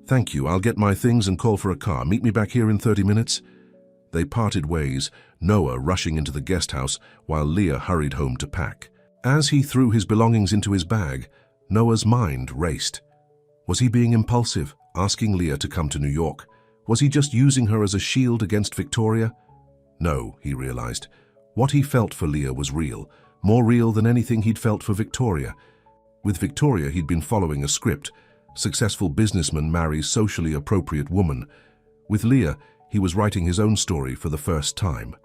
Thank you, I'll get my things and call for a car. Meet me back here in 30 minutes. They parted ways, Noah rushing into the guest house while Leah hurried home to pack. As he threw his belongings into his bag, Noah's mind raced. Was he being impulsive, asking Leah to come to New York? Was he just using her as a shield against Victoria? No, he realized. What he felt for Leah was real, more real than anything he'd felt for Victoria. With Victoria, he'd been following a script. Successful businessman marries socially appropriate woman. With Leah, he was writing his own story for the first time.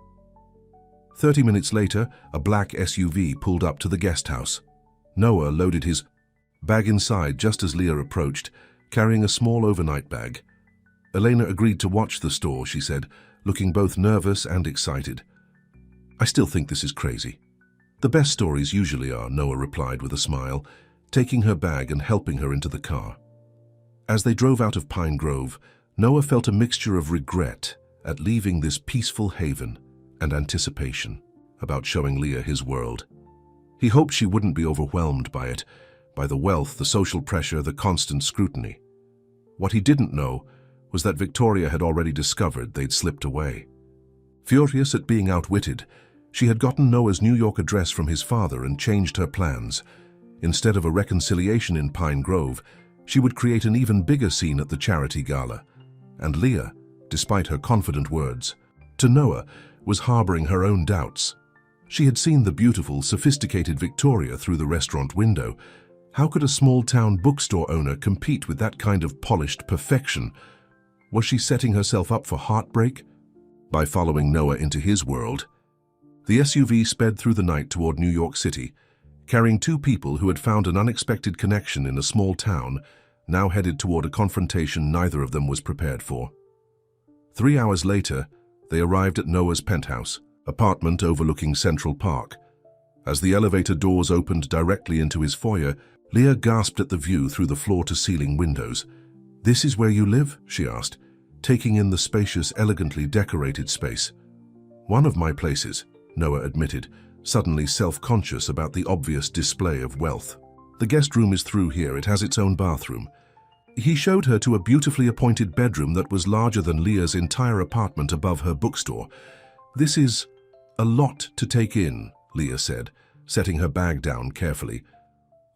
30 minutes later, a black SUV pulled up to the guest house. Noah loaded his bag inside just as Leah approached, carrying a small overnight bag. Elena agreed to watch the store, she said, looking both nervous and excited. I still think this is crazy. The best stories usually are, Noah replied with a smile, taking her bag and helping her into the car. As they drove out of Pine Grove, Noah felt a mixture of regret at leaving this peaceful haven and anticipation about showing Leah his world. He hoped she wouldn't be overwhelmed by it, by the wealth, the social pressure, the constant scrutiny. What he didn't know was that Victoria had already discovered they'd slipped away. Furious at being outwitted, She had gotten Noah's New York address from his father and changed her plans. Instead of a reconciliation in Pine Grove, she would create an even bigger scene at the charity gala. And Leah, despite her confident words, to Noah, was harboring her own doubts. She had seen the beautiful, sophisticated Victoria through the restaurant window. How could a small-town bookstore owner compete with that kind of polished perfection? Was she setting herself up for heartbreak? By following Noah into his world, the SUV sped through the night toward New York City, carrying two people who had found an unexpected connection in a small town, now headed toward a confrontation neither of them was prepared for. 3 hours later, they arrived at Noah's penthouse, apartment overlooking Central Park. As the elevator doors opened directly into his foyer, Leah gasped at the view through the floor-to-ceiling windows. "This is where you live?" she asked, taking in the spacious, elegantly decorated space. "One of my places," Noah admitted, suddenly self-conscious about the obvious display of wealth. "The guest room is through here. It has its own bathroom." He showed her to a beautifully appointed bedroom that was larger than Leah's entire apartment above her bookstore. "This is a lot to take in," Leah said, setting her bag down carefully.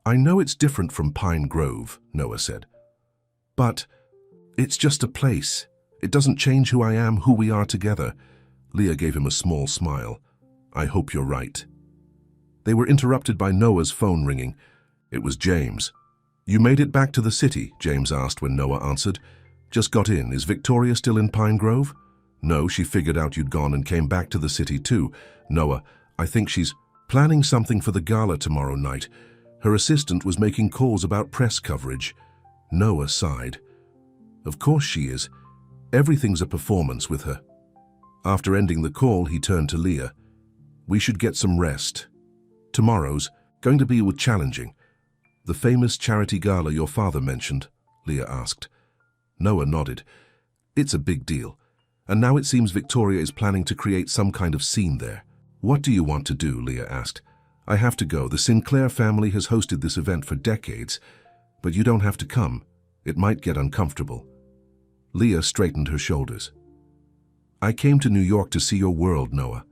"I know it's different from Pine Grove," Noah said. "But it's just a place. It doesn't change who I am, who we are together." Leah gave him a small smile. "I hope you're right." They were interrupted by Noah's phone ringing. It was James. "You made it back to the city?" James asked when Noah answered. "Just got in. Is Victoria still in Pine Grove?" "No, she figured out you'd gone and came back to the city too." "Noah, I think she's planning something for the gala tomorrow night. Her assistant was making calls about press coverage." Noah sighed. "Of course she is. Everything's a performance with her." After ending the call, he turned to Leah. "We should get some rest. Tomorrow's going to be challenging." "The famous charity gala your father mentioned?" Leah asked. Noah nodded. "It's a big deal. And now it seems Victoria is planning to create some kind of scene there." "What do you want to do?" Leah asked. "I have to go. The Sinclair family has hosted this event for decades. But you don't have to come. It might get uncomfortable." Leah straightened her shoulders. "I came to New York to see your world, Noah.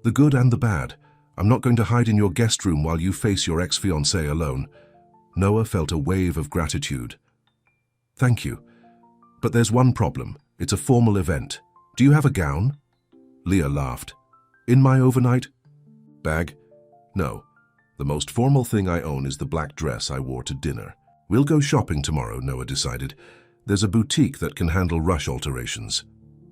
The good and the bad. I'm not going to hide in your guest room while you face your ex-fiancée alone." Noah felt a wave of gratitude. "Thank you. But there's one problem. It's a formal event. Do you have a gown?" Leah laughed. "In my overnight bag? No. The most formal thing I own is the black dress I wore to dinner." "We'll go shopping tomorrow," Noah decided. "There's a boutique that can handle rush alterations."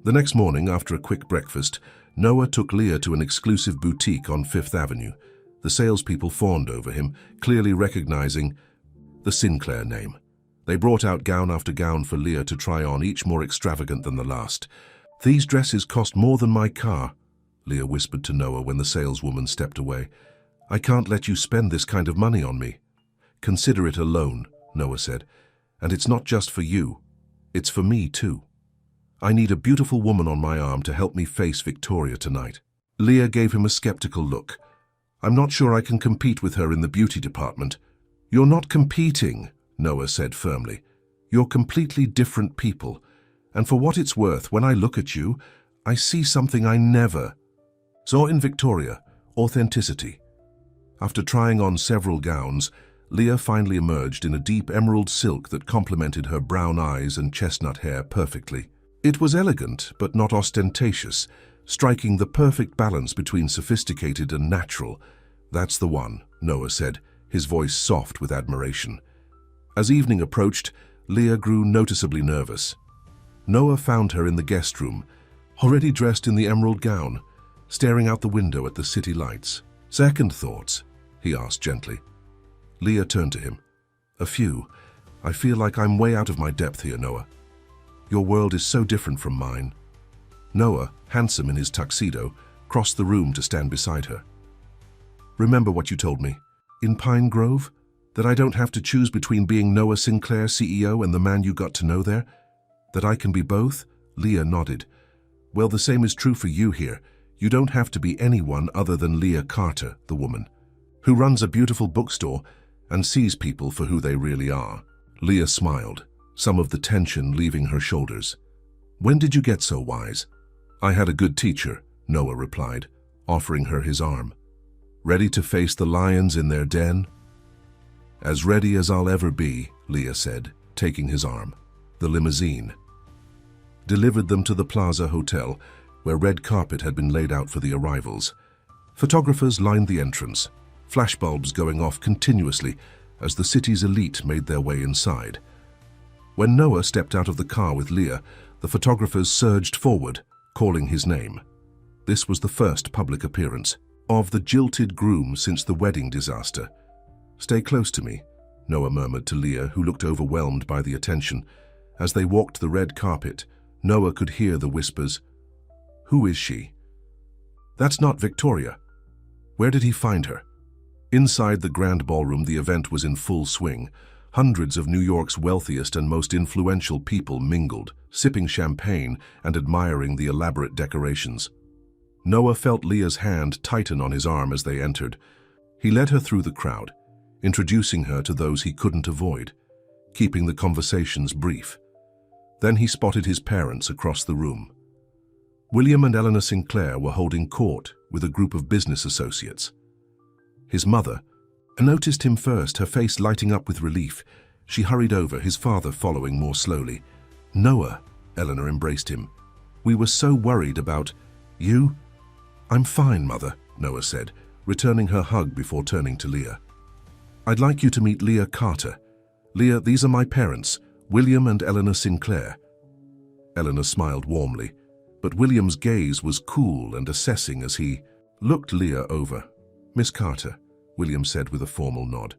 The next morning, after a quick breakfast, Noah took Leah to an exclusive boutique on Fifth Avenue. The salespeople fawned over him, clearly recognizing the Sinclair name. They brought out gown after gown for Leah to try on, each more extravagant than the last. "These dresses cost more than my car," Leah whispered to Noah when the saleswoman stepped away. "I can't let you spend this kind of money on me." "Consider it a loan," Noah said. "And it's not just for you. It's for me too. I need a beautiful woman on my arm to help me face Victoria tonight." Leah gave him a skeptical look. "I'm not sure I can compete with her in the beauty department." "You're not competing," Noah said firmly. "You're completely different people. And for what it's worth, when I look at you, I see something I never saw in Victoria: authenticity." After trying on several gowns, Leah finally emerged in a deep emerald silk that complemented her brown eyes and chestnut hair perfectly. It was elegant, but not ostentatious, striking the perfect balance between sophisticated and natural. "That's the one," Noah said, his voice soft with admiration. As evening approached, Leah grew noticeably nervous. Noah found her in the guest room, already dressed in the emerald gown, staring out the window at the city lights. "Second thoughts?" he asked gently. Leah turned to him. "A few. I feel like I'm way out of my depth here, Noah. Your world is so different from mine." Noah, handsome in his tuxedo, crossed the room to stand beside her. "Remember what you told me in Pine Grove? That I don't have to choose between being Noah Sinclair, CEO, and the man you got to know there? That I can be both?" Leah nodded. "Well, the same is true for you here. You don't have to be anyone other than Leah Carter, the woman, who runs a beautiful bookstore and sees people for who they really are." Leah smiled, some of the tension leaving her shoulders. "When did you get so wise?" "I had a good teacher," Noah replied. offering her his arm. "Ready to face the lions in their den?" "As ready as I'll ever be," Leah said, taking his arm. The limousine delivered them to the Plaza Hotel, where red carpet had been laid out for the arrivals. Photographers lined the entrance, flashbulbs going off continuously as the city's elite made their way inside. When Noah stepped out of the car with Leah, the photographers surged forward, calling his name. This was the first public appearance of the jilted groom since the wedding disaster. "Stay close to me," Noah murmured to Leah, who looked overwhelmed by the attention. As they walked the red carpet, Noah could hear the whispers. "Who is she?" "That's not Victoria." "Where did he find her?" Inside the grand ballroom, the event was in full swing. Hundreds of New York's wealthiest and most influential people mingled, sipping champagne and admiring the elaborate decorations. Noah felt Leah's hand tighten on his arm as they entered. He led her through the crowd, introducing her to those he couldn't avoid, keeping the conversations brief. Then he spotted his parents across the room. William and Eleanor Sinclair were holding court with a group of business associates. His mother noticed him first, her face lighting up with relief. She hurried over, his father following more slowly. "Noah," Eleanor embraced him. "We were so worried about you." "I'm fine, Mother," Noah said, returning her hug before turning to Leah. "I'd like you to meet Leah Carter. Leah, these are my parents, William and Eleanor Sinclair." Eleanor smiled warmly, but William's gaze was cool and assessing as he looked Leah over. "Miss Carter," William said with a formal nod.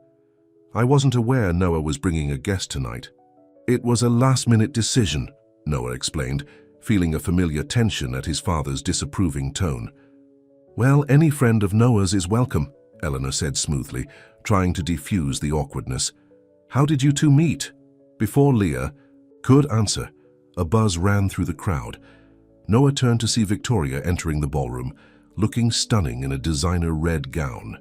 "I wasn't aware Noah was bringing a guest tonight." "It was a last-minute decision," Noah explained, feeling a familiar tension at his father's disapproving tone. "Well, any friend of Noah's is welcome," Eleanor said smoothly, trying to defuse the awkwardness. "How did you two meet?" Before Leah could answer, a buzz ran through the crowd. Noah turned to see Victoria entering the ballroom, looking stunning in a designer red gown.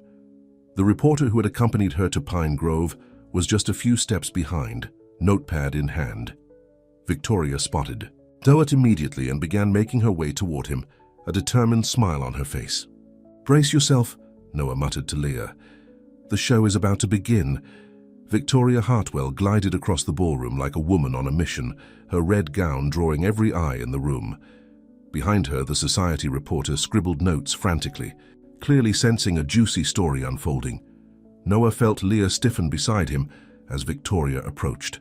The reporter who had accompanied her to Pine Grove was just a few steps behind, notepad in hand. Victoria spotted Noah immediately and began making her way toward him, a determined smile on her face. "Brace yourself," Noah muttered to Leah. "The show is about to begin." Victoria Hartwell glided across the ballroom like a woman on a mission, her red gown drawing every eye in the room. Behind her, the society reporter scribbled notes frantically, clearly sensing a juicy story unfolding. Noah felt Leah stiffen beside him as Victoria approached.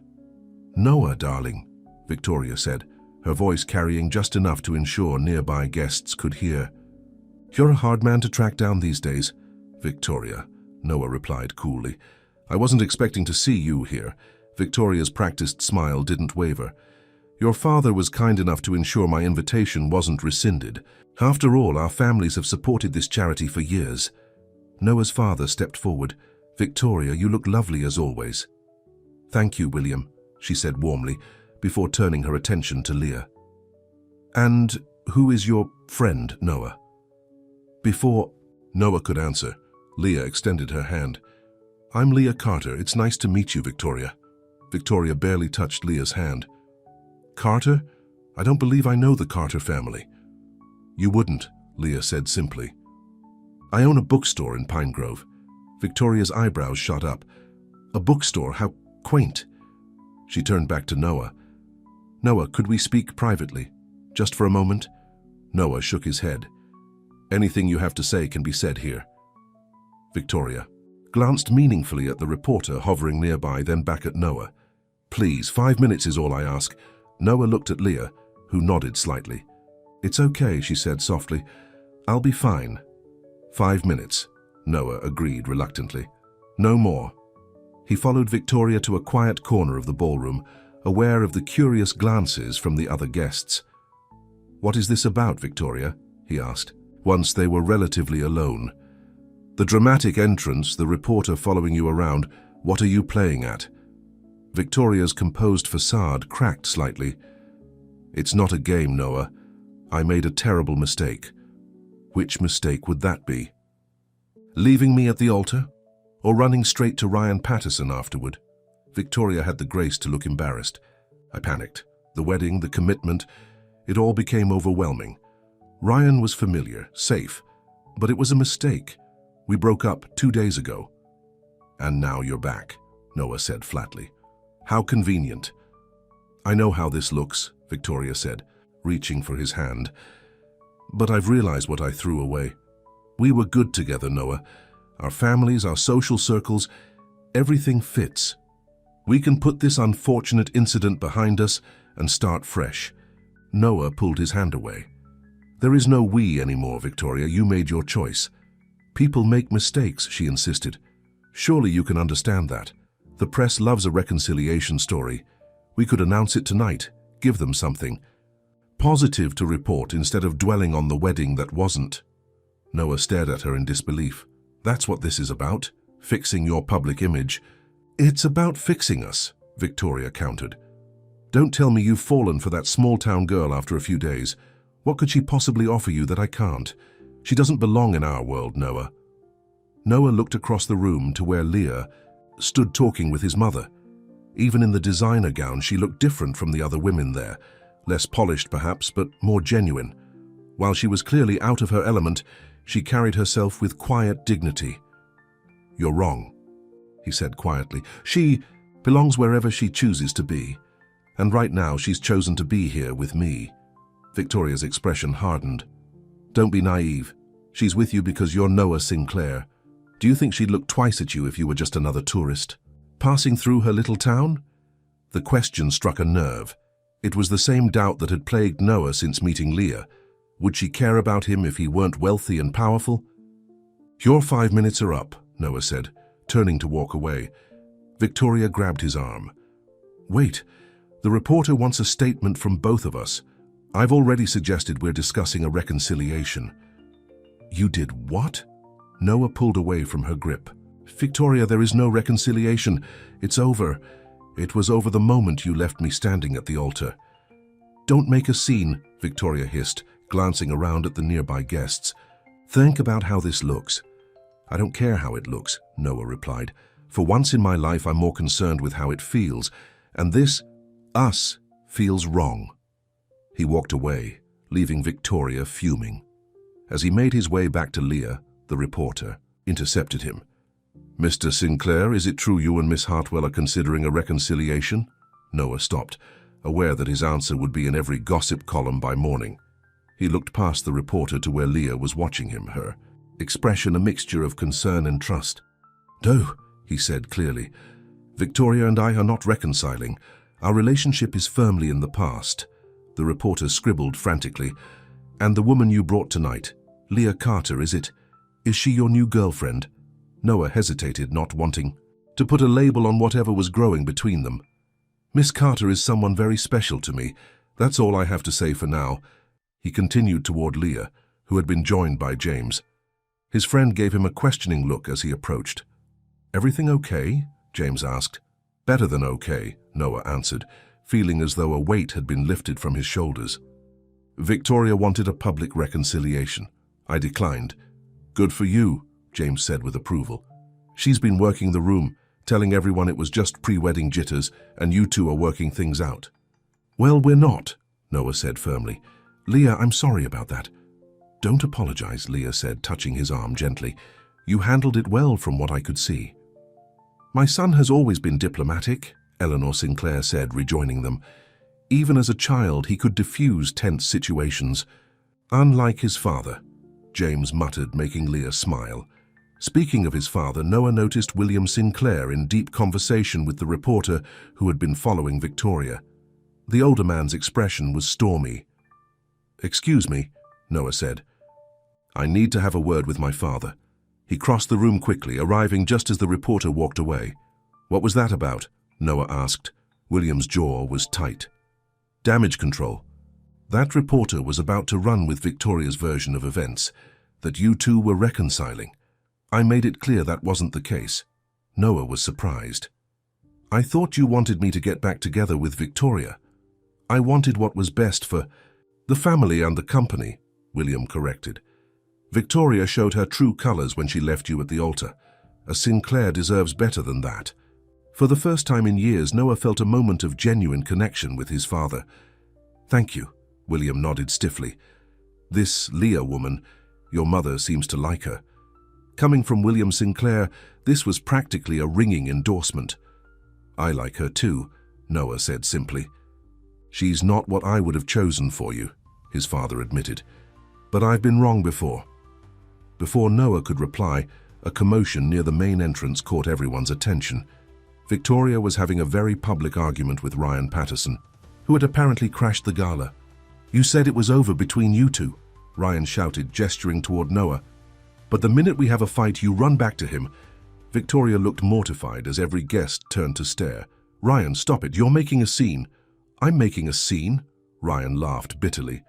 "Noah, darling," Victoria said, her voice carrying just enough to ensure nearby guests could hear. "You're a hard man to track down these days." "Victoria," Noah replied coolly. "I wasn't expecting to see you here." Victoria's practiced smile didn't waver. "Your father was kind enough to ensure my invitation wasn't rescinded. After all, our families have supported this charity for years." Noah's father stepped forward. "Victoria, you look lovely as always." "Thank you, William," she said warmly, before turning her attention to Leah. "And who is your friend, Noah?" Before Noah could answer, Leah extended her hand. "I'm Leah Carter. It's nice to meet you, Victoria." Victoria barely touched Leah's hand. "Carter? I don't believe I know the Carter family." "You wouldn't," Leah said simply. "I own a bookstore in Pine Grove." Victoria's eyebrows shot up. "A bookstore? How quaint." She turned back to Noah. "Noah, could we speak privately? Just for a moment?" Noah shook his head. "Anything you have to say can be said here." Victoria glanced meaningfully at the reporter hovering nearby, then back at Noah. "Please, 5 minutes is all I ask." Noah looked at Leah, who nodded slightly. "It's okay," she said softly. "I'll be fine." 5 minutes, Noah agreed reluctantly. "No more." He followed Victoria to a quiet corner of the ballroom, aware of the curious glances from the other guests. "What is this about, Victoria?" he asked, once they were relatively alone. "The dramatic entrance, the reporter following you around, what are you playing at?" Victoria's composed facade cracked slightly. "It's not a game, Noah. I made a terrible mistake." "Which mistake would that be?" "Leaving me at the altar? Or running straight to Ryan Patterson afterward?" Victoria had the grace to look embarrassed. "I panicked. The wedding, the commitment, it all became overwhelming. Ryan was familiar, safe, But it was a mistake. We broke up 2 days ago. And now you're back, Noah said flatly. How convenient. I know how this looks, Victoria said, reaching for his hand. But I've realized what I threw away. We were good together, Noah. Our families, our social circles, everything fits. We can put this unfortunate incident behind us and start fresh. Noah pulled his hand away. There is no we anymore, Victoria. You made your choice. People make mistakes, she insisted. Surely you can understand that. The press loves a reconciliation story. We could announce it tonight, give them something positive to report instead of dwelling on the wedding that wasn't. Noah stared at her in disbelief. That's what this is about, fixing your public image. It's about fixing us, Victoria countered. Don't tell me you've fallen for that small-town girl after a few days. What could she possibly offer you that I can't? She doesn't belong in our world, Noah. Noah looked across the room to where Leah stood talking with his mother. Even in the designer gown, she looked different from the other women there. Less polished, perhaps, but more genuine. While she was clearly out of her element, she carried herself with quiet dignity. You're wrong, he said quietly. She belongs wherever she chooses to be. And right now, she's chosen to be here with me. Victoria's expression hardened. Don't be naive. She's with you because you're Noah Sinclair. Do you think she'd look twice at you if you were just another tourist? Passing through her little town? The question struck a nerve. It was the same doubt that had plagued Noah since meeting Leah. Would she care about him if he weren't wealthy and powerful? Your 5 minutes are up, Noah said, turning to walk away. Victoria grabbed his arm. Wait, the reporter wants a statement from both of us. I've already suggested we're discussing a reconciliation. You did what? Noah pulled away from her grip. Victoria, there is no reconciliation. It's over. It was over the moment you left me standing at the altar. Don't make a scene, Victoria hissed, glancing around at the nearby guests. Think about how this looks. I don't care how it looks, Noah replied. For once in my life, I'm more concerned with how it feels. And this, us, feels wrong. He walked away, leaving Victoria fuming. As he made his way back to Leah, the reporter intercepted him. Mr. Sinclair, is it true you and Miss Hartwell are considering a reconciliation? Noah stopped, aware that his answer would be in every gossip column by morning. He looked past the reporter to where Leah was watching him, her expression a mixture of concern and trust. No, he said clearly. Victoria and I are not reconciling. Our relationship is firmly in the past. The reporter scribbled frantically. And the woman you brought tonight, Leah Carter, is it? Is she your new girlfriend? Noah hesitated, not wanting to put a label on whatever was growing between them. Miss Carter is someone very special to me. That's all I have to say for now. He continued toward Leah, who had been joined by James. His friend gave him a questioning look as he approached. Everything okay? James asked. Better than okay, Noah answered, feeling as though a weight had been lifted from his shoulders. Victoria wanted a public reconciliation. I declined. Good for you, James said with approval. She's been working the room, telling everyone it was just pre-wedding jitters and you two are working things out. Well, we're not, Noah said firmly. Leah, I'm sorry about that. Don't apologize, Leah said, touching his arm gently. You handled it well from what I could see. My son has always been diplomatic, Eleanor Sinclair said, rejoining them. Even as a child, he could diffuse tense situations. Unlike his father, James muttered, making Leah smile. Speaking of his father, Noah noticed William Sinclair in deep conversation with the reporter who had been following Victoria. The older man's expression was stormy. Excuse me, Noah said. I need to have a word with my father. He crossed the room quickly, arriving just as the reporter walked away. What was that about? Noah asked. William's jaw was tight. Damage control. That reporter was about to run with Victoria's version of events, that you two were reconciling. I made it clear that wasn't the case. Noah was surprised. I thought you wanted me to get back together with Victoria. I wanted what was best for the family and the company, William corrected. Victoria showed her true colors when she left you at the altar. A Sinclair deserves better than that. For the first time in years, Noah felt a moment of genuine connection with his father. Thank you, William nodded stiffly. This Leah woman, Your mother seems to like her." Coming from William Sinclair, this was practically a ringing endorsement. "I like her too," Noah said simply. "She's not what I would have chosen for you," his father admitted. "But I've been wrong before." Before Noah could reply, a commotion near the main entrance caught everyone's attention. Victoria was having a very public argument with Ryan Patterson, who had apparently crashed the gala. "You said it was over between you two," Ryan shouted, gesturing toward Noah. "But the minute we have a fight, you run back to him." Victoria looked mortified as every guest turned to stare. "Ryan, stop it. You're making a scene." "I'm making a scene?" Ryan laughed bitterly.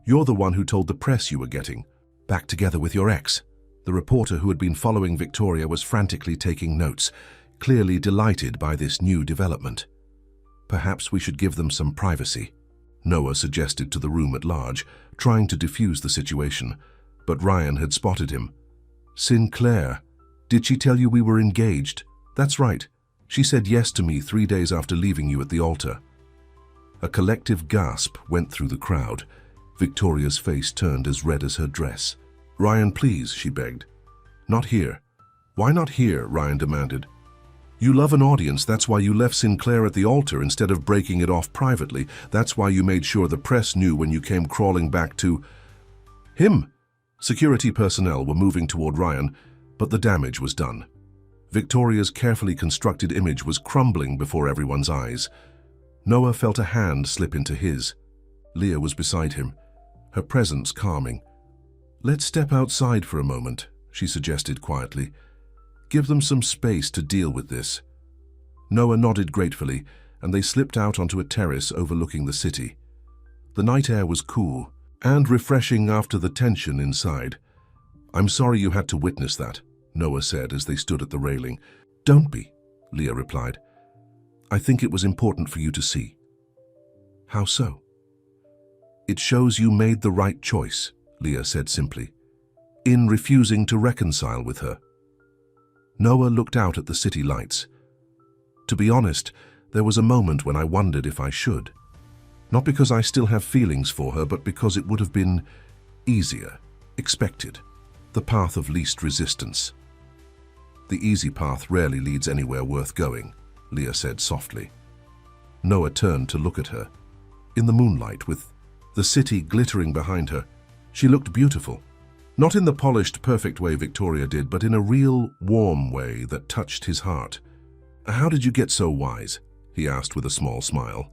"You're the one who told the press you were getting back together with your ex." The reporter who had been following Victoria was frantically taking notes, clearly delighted by this new development. "Perhaps we should give them some privacy," Noah suggested to the room at large, trying to defuse the situation. But Ryan had spotted him. "Sinclair, did she tell you we were engaged?" "That's right. She said yes to me 3 days after leaving you at the altar." A collective gasp went through the crowd. Victoria's face turned as red as her dress. "Ryan, please," she begged. "Not here." "Why not here?" Ryan demanded. "You love an audience, that's why you left Sinclair at the altar instead of breaking it off privately. That's why you made sure the press knew when you came crawling back to him." Security personnel were moving toward Ryan, but the damage was done. Victoria's carefully constructed image was crumbling before everyone's eyes. Noah felt a hand slip into his. Leah was beside him, her presence calming. "Let's step outside for a moment," she suggested quietly. "Give them some space to deal with this." Noah nodded gratefully, and they slipped out onto a terrace overlooking the city. The night air was cool and refreshing after the tension inside. "I'm sorry you had to witness that," Noah said as they stood at the railing. "Don't be," Leah replied. "I think it was important for you to see." "How so?" "It shows you made the right choice," Leah said simply, "in refusing to reconcile with her." Noah looked out at the city lights. "To be honest, there was a moment when I wondered if I should. Not because I still have feelings for her, but because it would have been easier, expected, the path of least resistance." "The easy path rarely leads anywhere worth going," Leah said softly. Noah turned to look at her. In the moonlight, with the city glittering behind her, she looked beautiful. Not in the polished, perfect way Victoria did, but in a real, warm way that touched his heart. "How did you get so wise?" he asked with a small smile.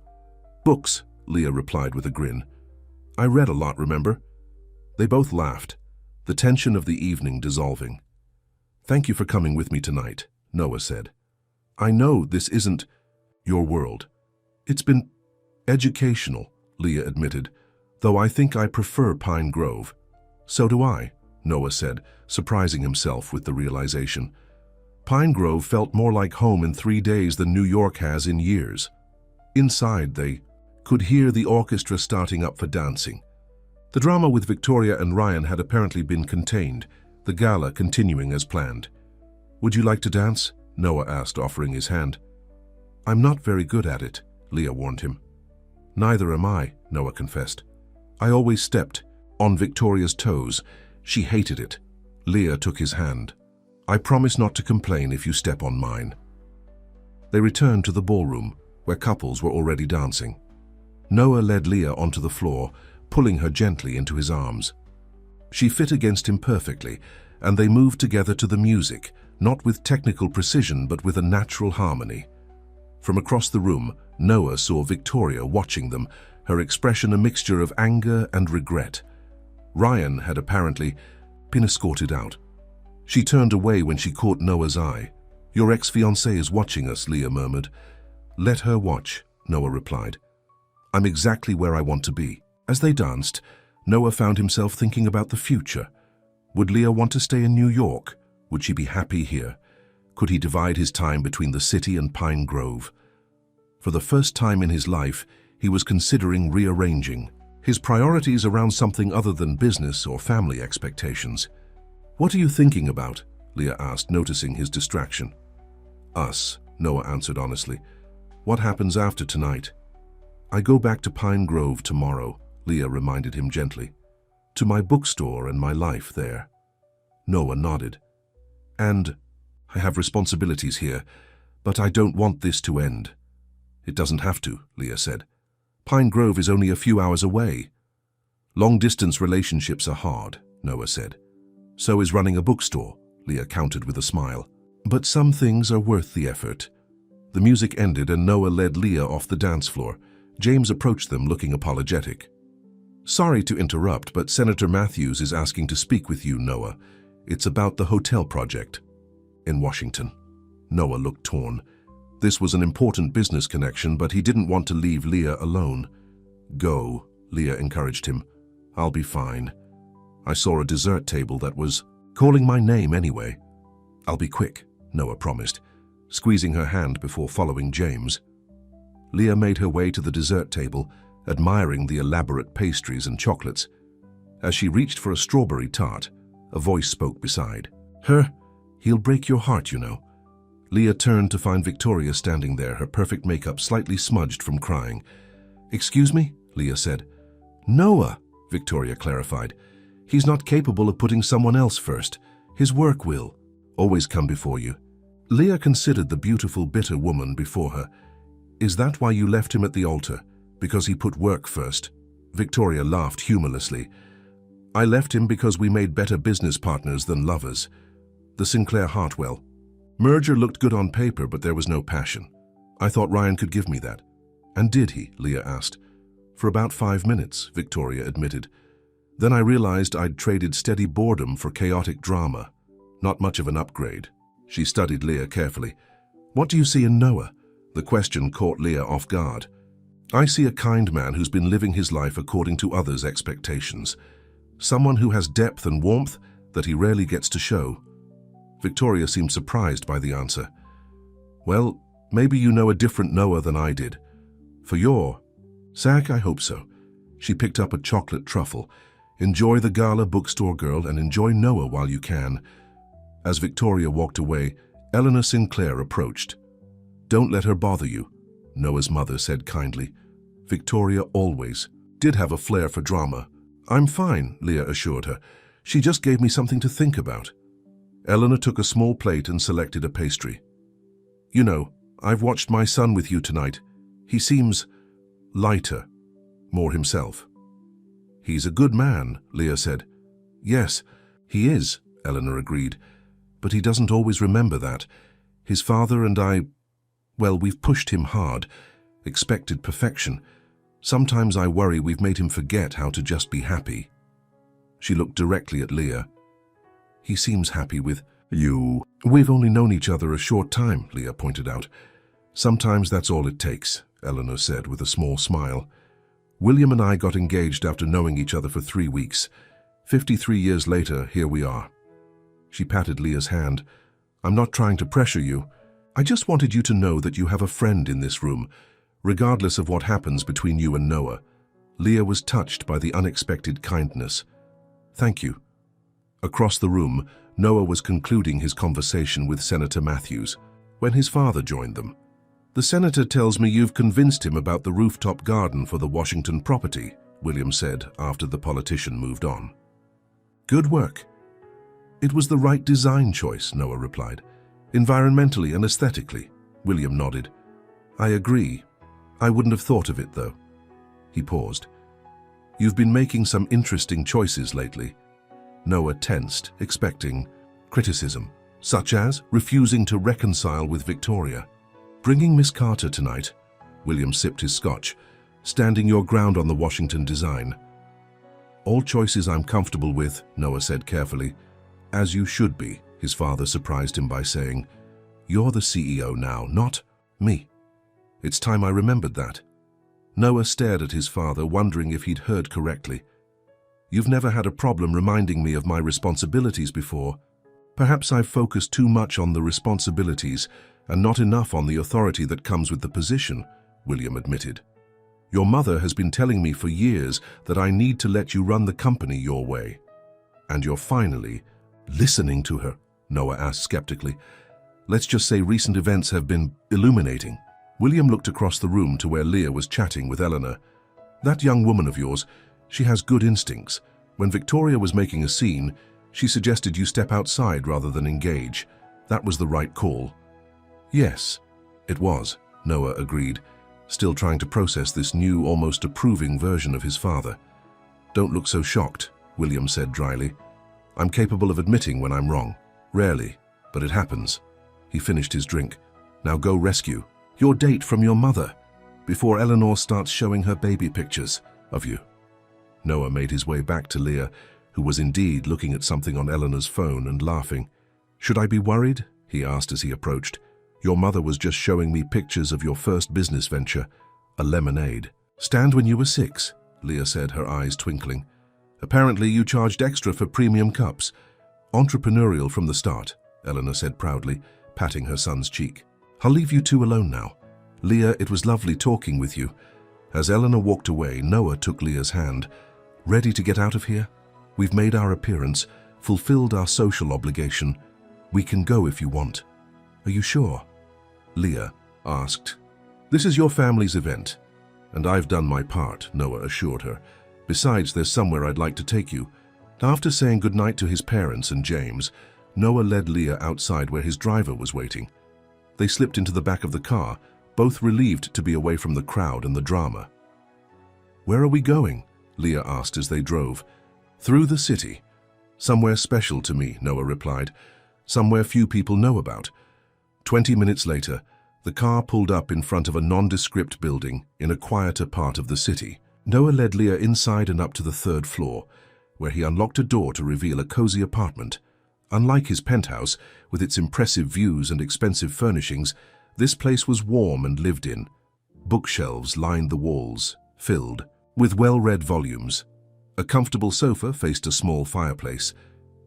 "Books," Leah replied with a grin. "I read a lot, remember?" They both laughed, the tension of the evening dissolving. "Thank you for coming with me tonight," Noah said. "I know this isn't your world. It's been educational," Leah admitted, "though I think I prefer Pine Grove." "So do I," Noah said, surprising himself with the realization. Pine Grove felt more like home in 3 days than New York has in years. Inside, they could hear the orchestra starting up for dancing. The drama with Victoria and Ryan had apparently been contained, the gala continuing as planned. "Would you like to dance?" Noah asked, offering his hand. "I'm not very good at it," Leah warned him. "Neither am I," Noah confessed. "I always stepped on Victoria's toes. She hated it." Leah took his hand. "I promise not to complain if you step on mine." They returned to the ballroom, where couples were already dancing. Noah led Leah onto the floor, pulling her gently into his arms. She fit against him perfectly, and they moved together to the music, not with technical precision but with a natural harmony. From across the room, Noah saw Victoria watching them, her expression a mixture of anger and regret. Ryan had apparently been escorted out. She turned away when she caught Noah's eye. "Your ex-fiancée is watching us," Leah murmured. "Let her watch," Noah replied. "I'm exactly where I want to be." As they danced, Noah found himself thinking about the future. Would Leah want to stay in New York? Would she be happy here? Could he divide his time between the city and Pine Grove? For the first time in his life, he was considering rearranging his priorities around something other than business or family expectations. "What are you thinking about?" Leah asked, noticing his distraction. "Us," Noah answered honestly. "What happens after tonight?" "I go back to Pine Grove tomorrow," Leah reminded him gently. To my bookstore and my life there. Noah nodded. And I have responsibilities here, but I don't want this to end. It doesn't have to, Leah said. Pine Grove is only a few hours away. Long-distance relationships are hard, Noah said. So is running a bookstore, Leah countered with a smile. But some things are worth the effort. The music ended and Noah led Leah off the dance floor. James approached them looking apologetic. Sorry to interrupt, but Senator Matthews is asking to speak with you, Noah. It's about the hotel project in Washington. Noah looked torn. This was an important business connection, but he didn't want to leave Leah alone. Go, Leah encouraged him. I'll be fine. I saw a dessert table that was calling my name anyway. I'll be quick, Noah promised, squeezing her hand before following James. Leah made her way to the dessert table, admiring the elaborate pastries and chocolates. As she reached for a strawberry tart, a voice spoke beside her. He'll break your heart, you know. Leah turned to find Victoria standing there, her perfect makeup slightly smudged from crying. Excuse me, Leah said. Noah, Victoria clarified. He's not capable of putting someone else first. His work will always come before you. Leah considered the beautiful, bitter woman before her. Is that why you left him at the altar? Because he put work first? Victoria laughed humorlessly. I left him because we made better business partners than lovers. The Sinclair Hartwell merger looked good on paper, but there was no passion. I thought Ryan could give me that. And did he? Leah asked. For about 5 minutes, Victoria admitted. Then I realized I'd traded steady boredom for chaotic drama. Not much of an upgrade. She studied Leah carefully. What do you see in Noah? The question caught Leah off guard. I see a kind man who's been living his life according to others' expectations. Someone who has depth and warmth that he rarely gets to show. Victoria seemed surprised by the answer. Well, maybe you know a different Noah than I did. For your sake, I hope so. She picked up a chocolate truffle. Enjoy the gala, bookstore girl, and enjoy Noah while you can. As Victoria walked away, Eleanor Sinclair approached. Don't let her bother you, Noah's mother said kindly. Victoria always did have a flair for drama. I'm fine, Leah assured her. She just gave me something to think about. Eleanor took a small plate and selected a pastry. You know, I've watched my son with you tonight. He seems lighter, more himself. He's a good man, Leah said. Yes, he is, Eleanor agreed. But he doesn't always remember that. His father and I, well, we've pushed him hard, expected perfection. Sometimes I worry we've made him forget how to just be happy. She looked directly at Leah. He seems happy with you. We've only known each other a short time, Leah pointed out. Sometimes that's all it takes, Eleanor said with a small smile. William and I got engaged after knowing each other for 3 weeks. 53 years later, here we are. She patted Leah's hand. I'm not trying to pressure you. I just wanted you to know that you have a friend in this room, regardless of what happens between you and Noah. Leah was touched by the unexpected kindness. Thank you. Across the room, Noah was concluding his conversation with Senator Matthews when his father joined them. The senator tells me you've convinced him about the rooftop garden for the Washington property, William said after the politician moved on. Good work. It was the right design choice, Noah replied. Environmentally and aesthetically, William nodded. I agree. I wouldn't have thought of it, though. He paused. You've been making some interesting choices lately. Noah tensed, expecting criticism, such as refusing to reconcile with Victoria. Bringing Miss Carter tonight, William sipped his scotch, standing your ground on the Washington design. All choices I'm comfortable with, Noah said carefully. As you should be, his father surprised him by saying, You're the CEO now, not me. It's time I remembered that. Noah stared at his father, wondering if he'd heard correctly. You've never had a problem reminding me of my responsibilities before. Perhaps I've focused too much on the responsibilities and not enough on the authority that comes with the position, William admitted. Your mother has been telling me for years that I need to let you run the company your way. And you're finally listening to her, Noah asked skeptically. Let's just say recent events have been illuminating. William looked across the room to where Leah was chatting with Eleanor. That young woman of yours, she has good instincts. When Victoria was making a scene, she suggested you step outside rather than engage. That was the right call. Yes, it was, Noah agreed, still trying to process this new, almost approving version of his father. Don't look so shocked, William said dryly. I'm capable of admitting when I'm wrong. Rarely, but it happens. He finished his drink. Now go rescue your date from your mother before Eleanor starts showing her baby pictures of you. Noah made his way back to Leah, who was indeed looking at something on Eleanor's phone and laughing. Should I be worried? He asked as he approached. Your mother was just showing me pictures of your first business venture, a lemonade stand when you were 6, Leah said, her eyes twinkling. Apparently you charged extra for premium cups. Entrepreneurial from the start, Eleanor said proudly, patting her son's cheek. I'll leave you two alone now. Leah, it was lovely talking with you. As Eleanor walked away, Noah took Leah's hand. Ready to get out of here? We've made our appearance, fulfilled our social obligation. We can go if you want. Are you sure? Leah asked. This is your family's event, and I've done my part, Noah assured her. Besides, there's somewhere I'd like to take you. After saying goodnight to his parents and James, Noah led Leah outside where his driver was waiting. They slipped into the back of the car, both relieved to be away from the crowd and the drama. Where are we going? Leah asked as they drove. Through the city. Somewhere special to me, Noah replied. Somewhere few people know about. 20 minutes later, the car pulled up in front of a nondescript building in a quieter part of the city. Noah led Leah inside and up to the 3rd floor, where he unlocked a door to reveal a cozy apartment. Unlike his penthouse, with its impressive views and expensive furnishings, this place was warm and lived in. Bookshelves lined the walls, filled with well-read volumes. A comfortable sofa faced a small fireplace.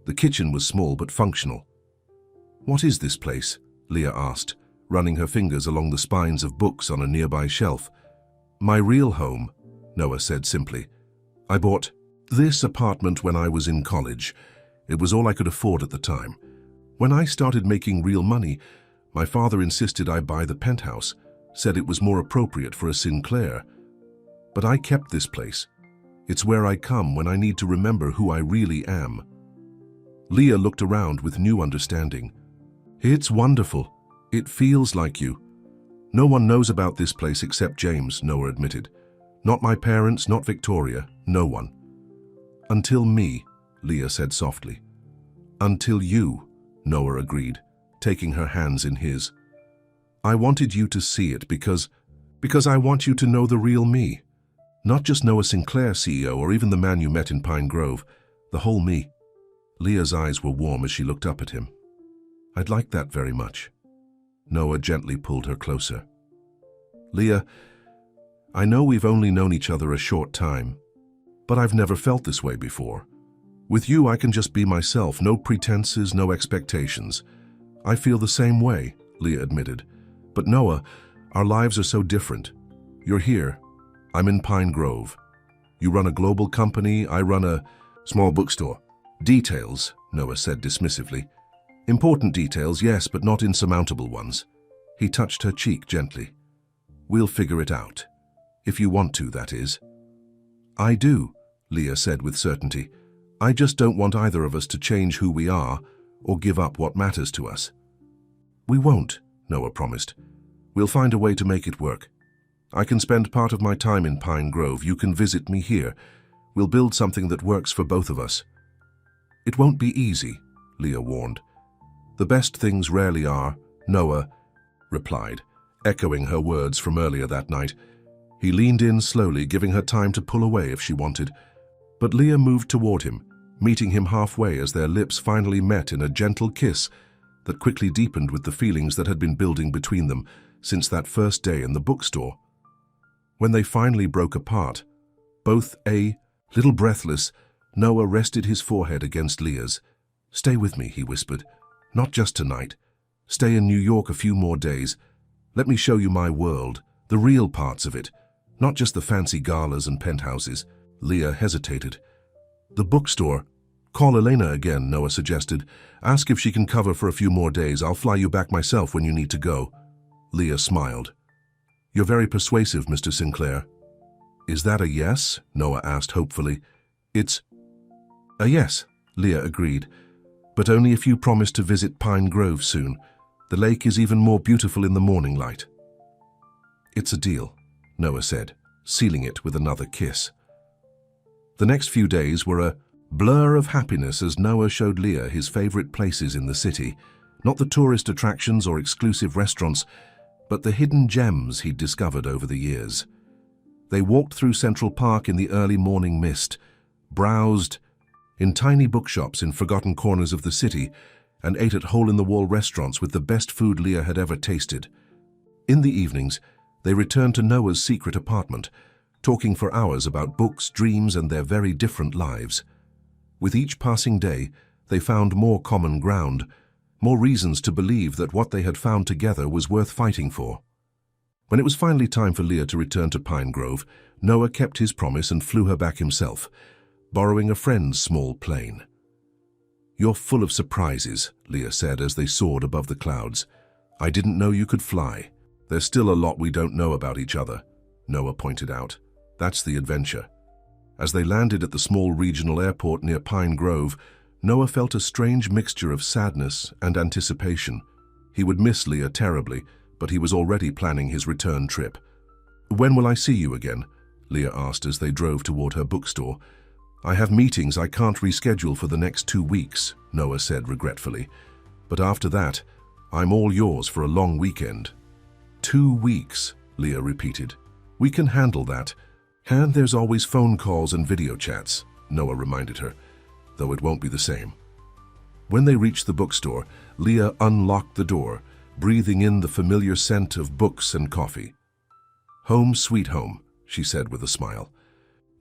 The kitchen was small but functional. What is this place? Leah asked, running her fingers along the spines of books on a nearby shelf. My real home, Noah said simply. I bought this apartment when I was in college. It was all I could afford at the time. When I started making real money, my father insisted I buy the penthouse, said it was more appropriate for a Sinclair. But I kept this place. It's where I come when I need to remember who I really am. Leah looked around with new understanding. It's wonderful. It feels like you. No one knows about this place except James, Noah admitted. Not my parents, not Victoria, no one. Until me, Leah said softly. Until you, Noah agreed, taking her hands in his. I wanted you to see it because I want you to know the real me. Not just Noah Sinclair, CEO, or even the man you met in Pine Grove, the whole me. Leah's eyes were warm as she looked up at him. I'd like that very much. Noah gently pulled her closer. Leah, I know we've only known each other a short time, but I've never felt this way before. With you, I can just be myself, no pretenses, no expectations. I feel the same way, Leah admitted. But Noah, our lives are so different. You're here. I'm in Pine Grove. You run a global company, I run a small bookstore. Details, Noah said dismissively. Important details, yes, but not insurmountable ones. He touched her cheek gently. We'll figure it out. If you want to, that is. I do, Leah said with certainty. I just don't want either of us to change who we are or give up what matters to us. We won't, Noah promised. We'll find a way to make it work. I can spend part of my time in Pine Grove. You can visit me here. We'll build something that works for both of us. It won't be easy, Leah warned. The best things rarely are, Noah replied, echoing her words from earlier that night. He leaned in slowly, giving her time to pull away if she wanted. But Leah moved toward him, meeting him halfway as their lips finally met in a gentle kiss that quickly deepened with the feelings that had been building between them since that first day in the bookstore. When they finally broke apart, both a little breathless, Noah rested his forehead against Leah's. Stay with me, he whispered. Not just tonight. Stay in New York a few more days. Let me show you my world, the real parts of it, not just the fancy galas and penthouses. Leah hesitated. The bookstore. Call Elena again, Noah suggested. Ask if she can cover for a few more days. I'll fly you back myself when you need to go. Leah smiled. You're very persuasive, Mr. Sinclair. Is that a yes? Noah asked hopefully. It's Yes, Leah agreed, but only if you promise to visit Pine Grove soon. The lake is even more beautiful in the morning light. It's a deal, Noah said, sealing it with another kiss. The next few days were a blur of happiness as Noah showed Leah his favorite places in the city, not the tourist attractions or exclusive restaurants, but the hidden gems he'd discovered over the years. They walked through Central Park in the early morning mist, browsed in tiny bookshops in forgotten corners of the city, and ate at hole-in-the-wall restaurants with the best food Leah had ever tasted. In the evenings, they returned to Noah's secret apartment, talking for hours about books, dreams, and their very different lives. With each passing day, they found more common ground, more reasons to believe that what they had found together was worth fighting for. When it was finally time for Leah to return to Pine Grove, Noah kept his promise and flew her back himself, borrowing a friend's small plane. "You're full of surprises," Leah said as they soared above the clouds. "I didn't know you could fly." "There's still a lot we don't know about each other," Noah pointed out. "That's the adventure." As they landed at the small regional airport near Pine Grove, Noah felt a strange mixture of sadness and anticipation. He would miss Leah terribly, but he was already planning his return trip. "When will I see you again?" Leah asked as they drove toward her bookstore. "I have meetings I can't reschedule for the next 2 weeks," Noah said regretfully. "But after that, I'm all yours for a long weekend." 2 weeks, Leah repeated. "We can handle that. And there's always phone calls and video chats," Noah reminded her, "though it won't be the same." When they reached the bookstore, Leah unlocked the door, breathing in the familiar scent of books and coffee. "Home sweet home," she said with a smile.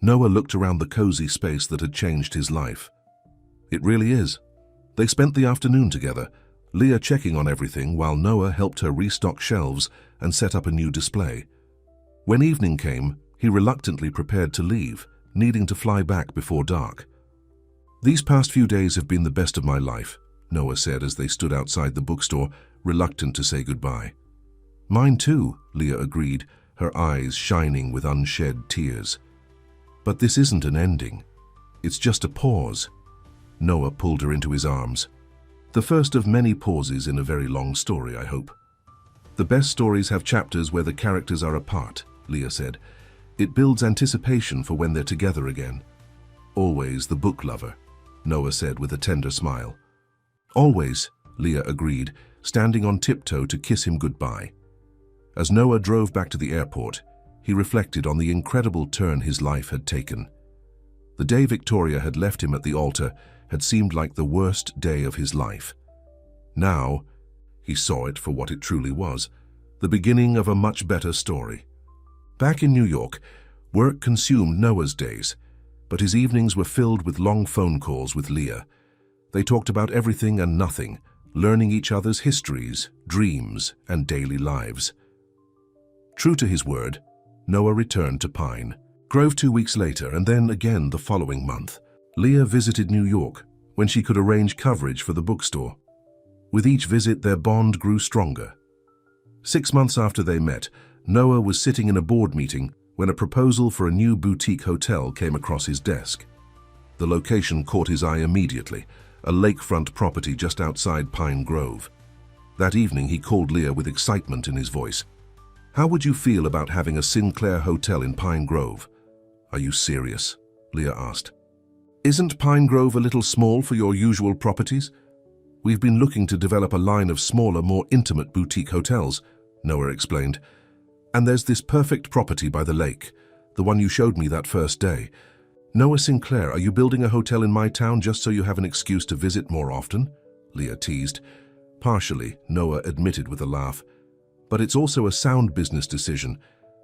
Noah looked around the cozy space that had changed his life. "It really is." They spent the afternoon together, Leah checking on everything while Noah helped her restock shelves and set up a new display. When evening came, he reluctantly prepared to leave, needing to fly back before dark. "These past few days have been the best of my life," Noah said as they stood outside the bookstore, reluctant to say goodbye. "Mine too," Leah agreed, her eyes shining with unshed tears. "But this isn't an ending. It's just a pause." Noah pulled her into his arms. "The first of many pauses in a very long story, I hope." "The best stories have chapters where the characters are apart," Leah said. "It builds anticipation for when they're together again." "Always the book lover," Noah said with a tender smile. "Always," Leah agreed, standing on tiptoe to kiss him goodbye. As Noah drove back to the airport, he reflected on the incredible turn his life had taken. The day Victoria had left him at the altar had seemed like the worst day of his life. Now, he saw it for what it truly was, the beginning of a much better story. Back in New York, work consumed Noah's days, but his evenings were filled with long phone calls with Leah. They talked about everything and nothing, learning each other's histories, dreams, and daily lives. True to his word, Noah returned to Pine Grove 2 weeks later, and then again the following month. Leah visited New York when she could arrange coverage for the bookstore. With each visit, their bond grew stronger. 6 months after they met, Noah was sitting in a board meeting when a proposal for a new boutique hotel came across his desk. The location caught his eye immediately, a lakefront property just outside Pine Grove. That evening, he called Leah with excitement in his voice. "How would you feel about having a Sinclair hotel in Pine Grove?" "Are you serious?" Leah asked. "Isn't Pine Grove a little small for your usual properties?" "We've been looking to develop a line of smaller, more intimate boutique hotels," Noah explained. "And there's this perfect property by the lake, the one you showed me that first day. Noah Sinclair, are you building a hotel in my town just so you have an excuse to visit more often?" Leah teased. "Partially," Noah admitted with a laugh. "But it's also a sound business decision.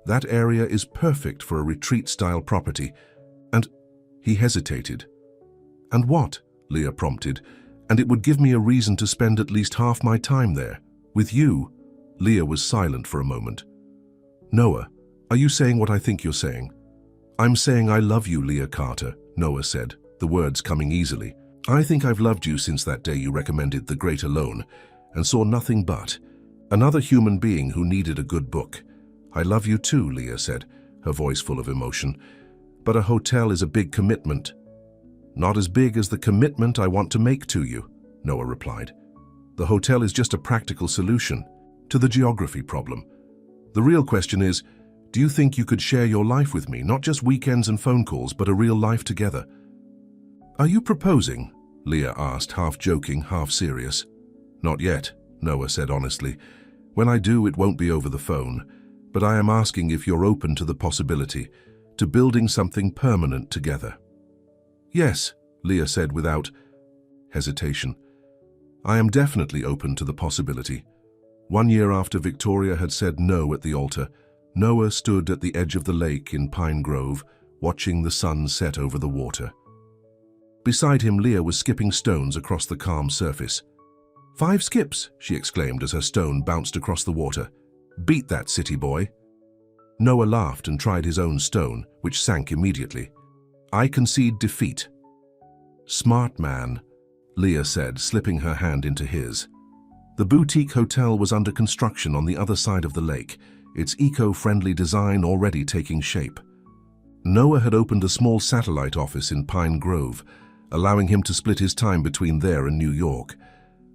That area is perfect for a retreat-style property. And—" He hesitated. "And what?" Leah prompted. "And it would give me a reason to spend at least half my time there. With you." Leah was silent for a moment. "Noah, are you saying what I think you're saying?" "I'm saying I love you, Leah Carter," Noah said, the words coming easily. "I think I've loved you since that day you recommended The Great Alone, and saw nothing but another human being who needed a good book. I love you too," Leah said, her voice full of emotion. "But a hotel is a big commitment." Not as big as the commitment I want to make to you, Noah replied. The hotel is just a practical solution to the geography problem. The real question is, do you think you could share your life with me, not just weekends and phone calls, but a real life together? Are you proposing? Leah asked, half joking, half serious. Not yet, Noah said honestly. When I do, it won't be over the phone, but I am asking if you're open to the possibility, to building something permanent together. Yes, Leah said without hesitation. I am definitely open to the possibility. 1 year after Victoria had said no at the altar, Noah stood at the edge of the lake in Pine Grove, watching the sun set over the water. Beside him, Leah was skipping stones across the calm surface. 5 skips, she exclaimed as her stone bounced across the water. Beat that, city boy. Noah laughed and tried his own stone, which sank immediately. I concede defeat. Smart man, Leah said, slipping her hand into his. The boutique hotel was under construction on the other side of the lake, its eco-friendly design already taking shape. Noah had opened a small satellite office in Pine Grove, allowing him to split his time between there and New York.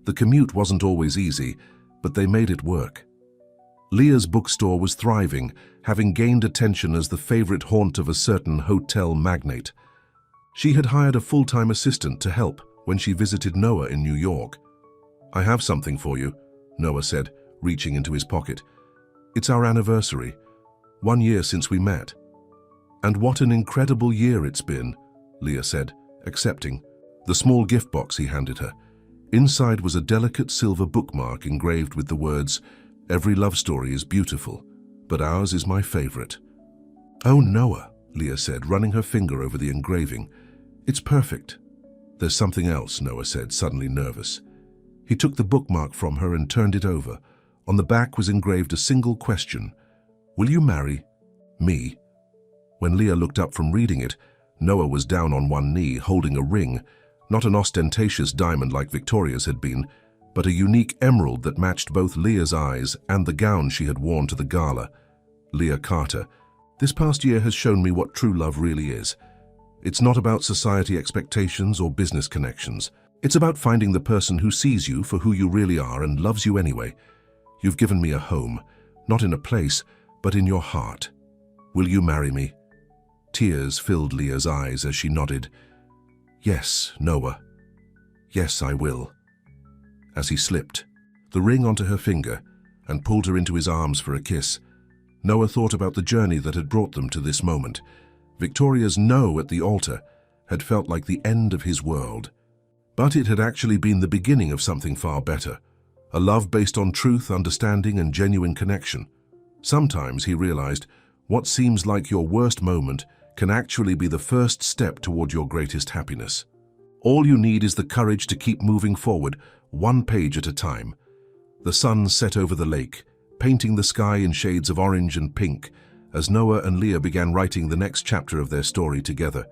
The commute wasn't always easy, but they made it work. Leah's bookstore was thriving, having gained attention as the favorite haunt of a certain hotel magnate. She had hired a full-time assistant to help when she visited Noah in New York. I have something for you, Noah said, reaching into his pocket. It's our anniversary, 1 year since we met. And what an incredible year it's been, Leah said, accepting the small gift box he handed her. Inside was a delicate silver bookmark engraved with the words, "Every love story is beautiful, but ours is my favorite." Oh, Noah, Leah said, running her finger over the engraving. It's perfect. There's something else, Noah said, suddenly nervous. He took the bookmark from her and turned it over. On the back was engraved a single question. Will you marry me? When Leah looked up from reading it, Noah was down on one knee, holding a ring, not an ostentatious diamond like Victoria's had been, but a unique emerald that matched both Leah's eyes and the gown she had worn to the gala. Leah Carter, this past year has shown me what true love really is. It's not about society expectations or business connections. It's about finding the person who sees you for who you really are and loves you anyway. You've given me a home, not in a place, but in your heart. Will you marry me? Tears filled Leah's eyes as she nodded. Yes, Noah. Yes, I will. As he slipped the ring onto her finger and pulled her into his arms for a kiss, Noah thought about the journey that had brought them to this moment. Victoria's no at the altar had felt like the end of his world. But it had actually been the beginning of something far better, a love based on truth, understanding, and genuine connection. Sometimes, he realized, what seems like your worst moment can actually be the first step toward your greatest happiness. All you need is the courage to keep moving forward, one page at a time. The sun set over the lake, painting the sky in shades of orange and pink, as Noah and Leah began writing the next chapter of their story together.